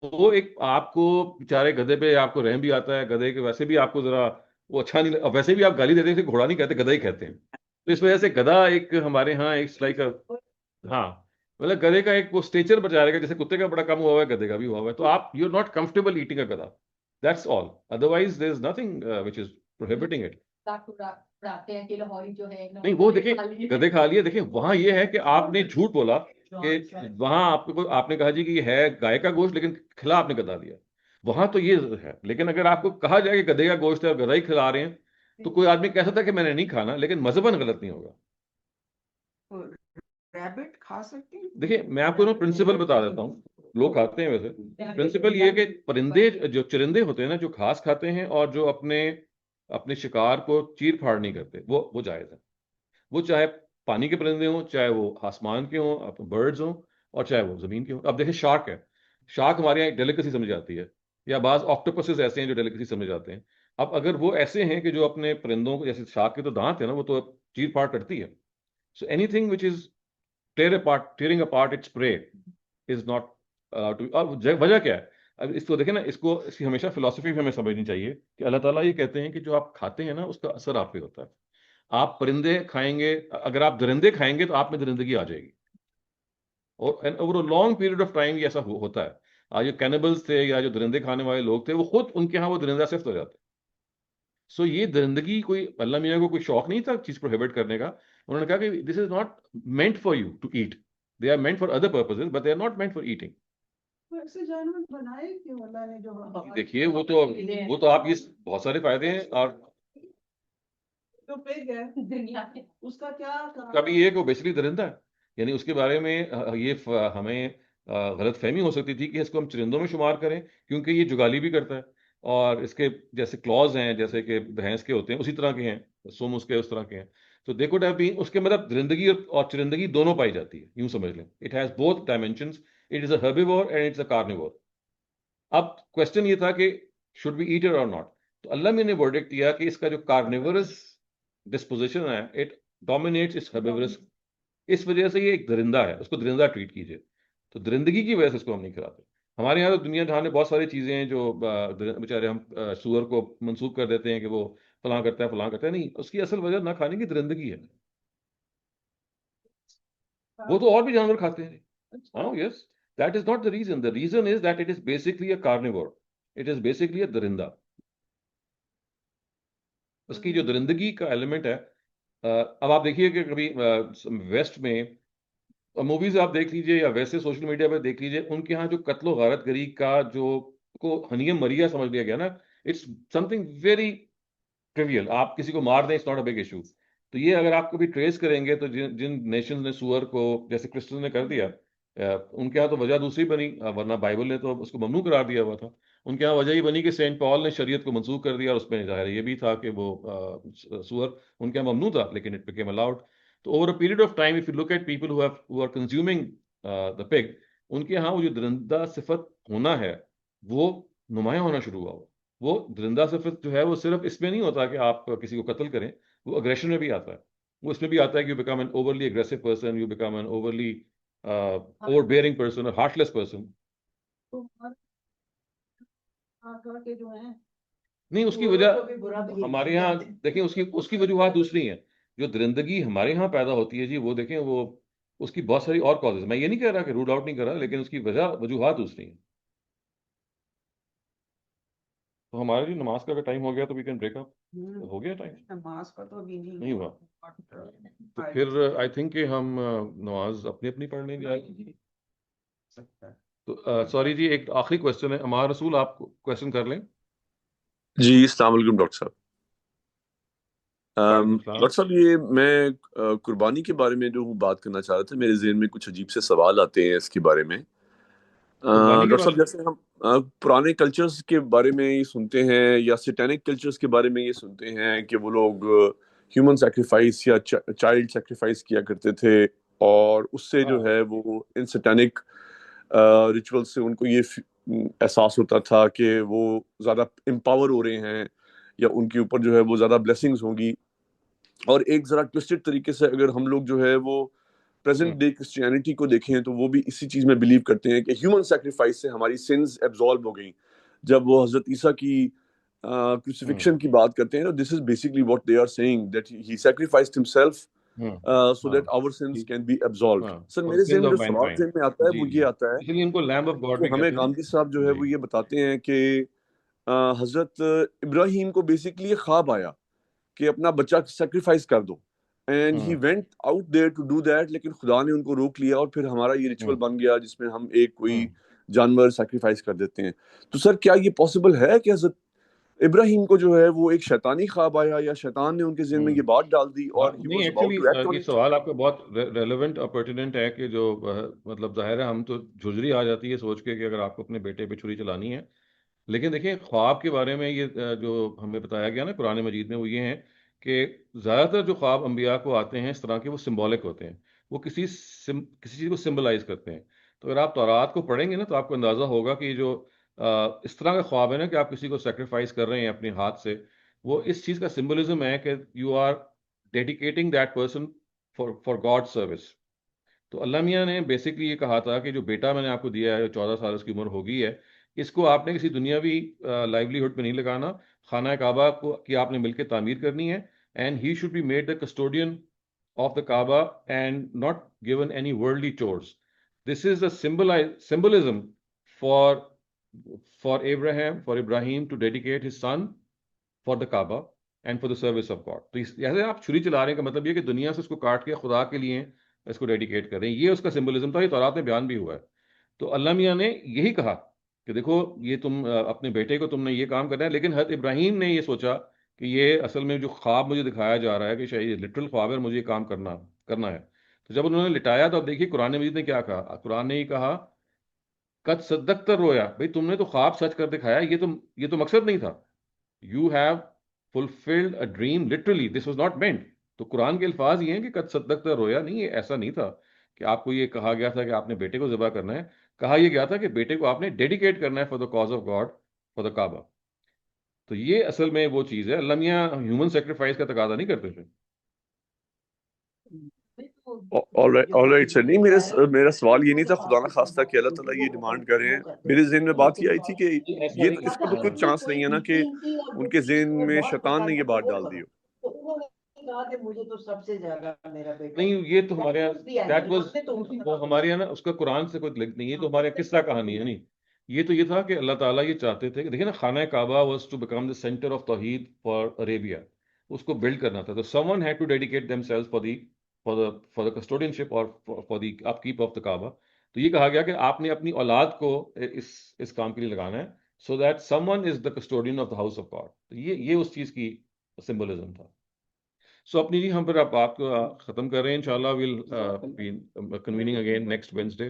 وہ ایک آپ کو بیچارے گدھے پہ آپ کو رحم بھی آتا ہے، گدھے کے ویسے بھی آپ کو ذرا وہ اچھا نہیں، ویسے بھی آپ گالی دیتے ہیں، گھوڑا نہیں کہتے، گدھا ہی کہتے ہیں. تو اس وجہ سے گدھا ایک ہمارے ہاں ایک لائک، ہاں مطلب گدھے کا ایک وہ اسٹیچر بچا رہے گا، جیسے کتے کا بڑا کم ہوا ہوا ہے گدھے کا بھی ہوا ہوا ہے. تو آپ you are not comfortable eating a گدھا، that's all. Otherwise there is nothing which is prohibiting it. اڑاتے ہیں کہ لاہوری جو ہے نہیں وہ دیکھیں گدھے کھا لیے. دیکھیں وہاں یہ ہے کہ آپ نے جھوٹ بولا کہ وہاں آپ نے کہا جی کہ یہ ہے گائے کا گوشت، لیکن کھلا آپ نے گدھا دیا. وہاں تو یہ ہے. لیکن اگر آپ کو کہا جائے کہ گدھے کا گوشت ہے اور گدھا ہی کھلا رہے ہیں، تو کوئی آدمی کہہ سکتا ہے کہ میں نے نہیں کھانا، لیکن مذہباً غلط نہیں ہوگا. ریبٹ کھا سکتے ہیں؟ دیکھیں میں آپ کو پرنسپل بتا دیتا ہوں، لوگ کھاتے ہیں ویسے. پرنسپل یہ ہے کہ پرندے جو چرندے ہوتے ہیں نا، جو گھاس کھاتے ہیں اور جو اپنے شکار کو چیر پھاڑ نہیں کرتے، وہ جائز ہے. وہ چاہے پانی کے پرندے ہوں، چاہے وہ آسمان کے ہوں، برڈز ہوں، اور چاہے وہ زمین کے ہوں. اب دیکھیں شارک ہے، شارک ہمارے یہاں ڈیلیکسی سمجھ جاتی ہے، یا بعض آکٹوپسز ایسے ہیں جو ڈیلیکسی سمجھ جاتے ہیں. اب اگر وہ ایسے ہیں کہ جو اپنے پرندوں کو، جیسے شارک کے تو دانت ہیں نا، وہ تو چیر پھاڑ کرتی ہے. So any thing which is tearing apart its prey is not وجہ کیا ہے؟ اب اس کو دیکھیں نا، اس کی ہمیشہ فلسفی بھی ہمیں سمجھنی چاہیے کہ اللہ تعالیٰ یہ کہتے ہیں کہ جو آپ کھاتے ہیں نا، اس کا اثر آپ پہ ہوتا ہے. آپ پرندے کھائیں گے، اگر آپ درندے کھائیں گے تو آپ میں درندگی آ جائے گی، اور over long period of time یہ ایسا ہوتا ہے. آج جو کینیبلز تھے یا جو درندے کھانے والے لوگ تھے، وہ خود ان کے ہاں وہ درندہ صفت ہو جاتے. سو یہ درندگی کوئی اللہ میاں کو کوئی شوق نہیں تھا چیز پروہیبٹ کرنے کا. انہوں نے کہا کہ this is not meant for you to eat, they are meant for other purposes but they are not meant for eating. ایسے جانور بنائے کیوں اللہ نے جو دیکھیے وہ تو آپ یہ بہت سارے فائدے ہیں. اور جو پگ ہے دنیا میں اس کا کیا کبھی یہ کہ وہ بیسکلی درندہ ہے، یعنی اس کے بارے میں یہ ہمیں غلط فہمی ہو سکتی تھی کہ اس کو ہم چرندوں میں شمار کریں، کیونکہ یہ جگالی بھی کرتا ہے، اور اس کے جیسے کلوز ہیں، جیسے کہ بھینس کے ہوتے ہیں اسی طرح کے ہیں، سوم اس طرح کے ہیں. تو دے کوڈ ہیو بین، اس کے مطلب درندگی اور چرندگی دونوں پائی جاتی ہے، یوں سمجھ لیں. It has both dimensions, it is a herbivore and it's a carnivore. اب کوشچن یہ تھا کہ should be eat it or not. تو اللہ میں نے ورڈکٹ دیا کہ اس کا جو کارنیورس ڈسپوزیشن ہے، اٹ ڈومینیٹس اس ہربیورس. اس وجہ سے یہ ایک درندہ ہے، اس کو درندہ ٹریٹ کیجیے. تو درندگی کی وجہ سے اس کو ہم نہیں کھلاتے. ہمارے یہاں تو دنیا جہاں میں بہت ساری چیزیں ہیں جو بیچارے ہم سور کو منسوخ کر دیتے ہیں کہ وہ فلاں کرتا ہے فلاں کرتا ہے. نہیں، اس کی اصل وجہ نہ کھانے کی درندگی ہے. وہ تو اور بھی جانور کھاتے ہیں. ہاں yes, that is not the reason. The reason is that it is basically a carnivore, it is basically a درندہ. اس کی جو درندگی کا ایلیمنٹ ہے. اب آپ دیکھیے کہ کبھی ویسٹ میں موویز آپ دیکھ لیجئے یا ویسے سوشل میڈیا پہ دیکھ لیجئے، ان کے ہاں جو قتل و غارت گری کا جو کو ہنیم مریا سمجھ لیا گیا نا، it's something very trivial. آپ کسی کو مار دیں، it's not a big issue. تو یہ اگر آپ کبھی ٹریس کریں گے تو جن نیشنز نے سور کو جیسے کرسچن نے کر دیا، ان کے ہاں تو وجہ دوسری بنی، ورنہ بائبل نے تو اس کو ممنوع قرار دیا ہوا تھا. ان کے ہاں وجہ یہ بنی کہ سینٹ پال نے شریعت کو منسوخ کر دیا، اور اس میں ظاہر یہ بھی تھا کہ وہ سور ان کے ہاں ممنوع تھا، لیکن اٹ بیکیم الاؤڈ. تو over a period of time, if you look at people who are consuming the pig, ان کے ہاں وہ جو درندہ صفت ہونا ہے وہ نمایاں ہونا شروع ہوا. وہ درندہ صفت جو ہے وہ صرف اس میں نہیں ہوتا کہ آپ کسی کو قتل کریں، وہ اگریشن میں بھی آتا ہے. وہ اس میں بھی آتا ہے کہ you become an overly aggressive person, you become an overly over bearing person, اور ہارٹ لیس پرسن. کے جو ہیں نہیں، اس کی وجہ ہمارے یہاں دیکھیں، اس کی وجوہات دوسری ہیں. جو درندگی ہمارے یہاں پیدا ہوتی ہے جی، وہ دیکھیں وہ اس کی بہت ساری اور کازز. میں یہ نہیں کہہ رہا کہ رول آؤٹ نہیں کر رہا، لیکن اس کی وجوہات دوسری ہیں. تو ہمارا جو نماز کا ٹائم ہو گیا تو وی کین بریک اپ. ہو گیا ٹائم؟ نماز کا تو ابھی نہیں ہوا. تو پھر آئی تھنک کہ ہم نماز اپنی اپنی پڑھنے جائیں. تو سوری جی، ایک آخری کوشچن ہے. امار رسول، آپ کوشچن کر لیں. جی السلام علیکم ڈاکٹر صاحب. ڈاکٹر صاحب، یہ میں قربانی کے بارے میں جو بات کرنا چاہ رہا تھا، میرے ذہن میں کچھ عجیب سے سوال آتے ہیں اس کے بارے میں. ڈاکٹر صاحب، جیسے ہم پرانے کلچرز کے بارے میں یہ سنتے ہیں، یا سیٹینک کلچرز کے بارے میں یہ سنتے ہیں کہ وہ لوگ ہیومن سیکریفائس یا چائلڈ سیکریفائس کیا کرتے تھے، اور اس سے جو ہے وہ ان سیٹینک ریچول سے ان کو یہ احساس ہوتا تھا کہ وہ زیادہ امپاور ہو رہے ہیں، یا ان کے اوپر جو ہے وہ زیادہ بلیسنگز ہوں گی. اور ایک ذرا ٹوسٹڈ طریقے سے اگر ہم لوگ جو ہے وہ پریزنٹ ڈے کرسچینٹی کو دیکھیں تو وہ بھی اسی چیز میں بلیو کرتے ہیں کہ ہیومن سیکریفائس سے ہماری سنز ایبزالو ہو گئیں. جب وہ حضرت عیسیٰ کی کروسیفکشن کی بات کرتے ہیں, this is basically what they are seeing that he sacrificed himself so that our sins can be absolved. Sir میرے ذہن میں جو سوال ذہن میں آتا ہے وہ یہ آتا ہے اس لیے ان کو لیمب آف گاڈ بھی کہ ہمیں کہتے ہیں. گاندھی صاحب جو ہے وہ یہ بتاتے ہیں کہ حضرت ابراہیم کو بیسکلی خواب آیا کہ اپنا بچہ سیکریفائس کر دو, and he went out there to do that, لیکن خدا نے ان کو روک لیا اور پھر ہمارا یہ ریچول بن گیا جس میں ہم ایک کوئی جانور سیکریفائس کر دیتے ہیں. تو سر کیا یہ پاسبل ہے کہ حضرت ابراہیم کو جو ہے وہ ایک شیطانی خواب آیا یا شیطان نے ان کے ذہن میں یہ بات ڈال دی اور نہیں, ایکچولی یہ سوال آپ کا بہت ریلیونٹ اور پرٹیننٹ ہے کہ جو مطلب ظاہر ہے ہم تو جھجری آ جاتی ہے سوچ کے کہ اگر آپ کو اپنے بیٹے پہ چھری چلانی ہے, لیکن دیکھیں خواب کے بارے میں یہ جو ہمیں بتایا گیا نا قرآن مجید میں وہ یہ ہیں کہ زیادہ تر جو خواب انبیاء کو آتے ہیں اس طرح کے وہ سمبولک ہوتے ہیں, وہ کسی چیز کو سمبلائز کرتے ہیں. تو اگر آپ تورات کو پڑھیں گے نا تو آپ کو اندازہ ہوگا کہ جو اس طرح کا خواب ہے نا کہ آپ کسی کو سیکریفائس کر رہے ہیں اپنے ہاتھ سے, وہ اس چیز کا سمبلزم ہے کہ you are dedicating that person for God service. تو اللہ میاں نے بیسکلی یہ کہا تھا کہ جو بیٹا میں نے آپ کو دیا ہے, 14 سال اس کی عمر ہو گئی ہے, اس کو آپ نے کسی دنیاوی لائیولیہڈ پہ نہیں لگانا, خانہ کعبہ کو کی آپ نے مل کے تعمیر کرنی ہے, and he should be made the custodian of the Kaaba and not given any worldly chores. This is the symbolism for Ibrahim to dedicate his son for the Kaaba and for the service of God. تو جیسے آپ چھری چلا رہے ہیں کا مطلب یہ کہ دنیا سے اس کو کاٹ کے خدا کے لیے اس کو ڈیڈیکیٹ کر رہے ہیں, یہ اس کا سمبلزم تھا, یہ تورات میں بیان بھی ہوا ہے. تو اللہ میاں نے یہی کہا کہ دیکھو یہ تم اپنے بیٹے کو تم نے یہ کام کرنا ہے, لیکن حضرت ابراہیم نے یہ سوچا کہ یہ اصل میں جو خواب مجھے دکھایا جا رہا ہے کہ شاید یہ لٹرل خواب ہے, مجھے یہ کام کرنا ہے. تو جب انہوں نے لٹایا تو اب دیکھیے قرآن مجید نے کیا کہا. قرآن نے یہ کہا قد صدقت رویا, بھائی تم نے تو خواب سچ کر دکھایا, یہ تو مقصد نہیں تھا. You have fulfilled a dream literally, this was not meant. تو قرآن کے الفاظ یہ ہیں کہ قد صدقت رویا, نہیں یہ ایسا نہیں تھا کہ آپ کو یہ کہا گیا تھا کہ آپ نے بیٹے کو ذبح کرنا ہے. کہا یہ گیا تھا کہ بیٹے کو آپ نے ڈیڈیکیٹ کرنا ہے for the cause of God, for the Kaaba. تو یہ اصل میں وہ چیز ہے. اللہ میاں ہیومن سیکریفائس کا تقاضا نہیں کرتے تھے. آلرائٹ سر, نہیں میرا سوال یہ نہیں تھا خدا نہ خواستہ کہ اللہ تعالیٰ یہ ڈیمانڈ کر رہے ہیں. میرے ذہن میں بات یہ آئی تھی کہ یہ تو اس کا تو کوئی چانس نہیں ہے نا کہ ان کے ذہن میں شیطان نے یہ بات ڈال دی ہو. نہیں, یہ تو ہمارے یہاں وہ ہمارے یہاں نا اس کا قرآن سے کوئی لنک نہیں ہے, تو ہمارے قصہ کہانی ہے. نہیں, یہ تو یہ تھا کہ اللہ تعالیٰ یہ چاہتے تھے کہ دیکھیں نا Khana Kaaba was to become the center of توحید فار عربیہ, اس کو بلڈ کرنا تھا. تو someone had to dedicate themselves for the custodianship or for the upkeep of the Kaaba. تو یہ کہا گیا کہ آپ نے اپنی اولاد کو اس کام کے لیے لگانا ہے, so that some one is the custodian of the house of God. تو یہ اس چیز کی سمبلزم تھا. سو اپنی جی ہم پھر بات کو ختم کر رہے ہیں. انشاءاللہ we'll be convening again next Wednesday.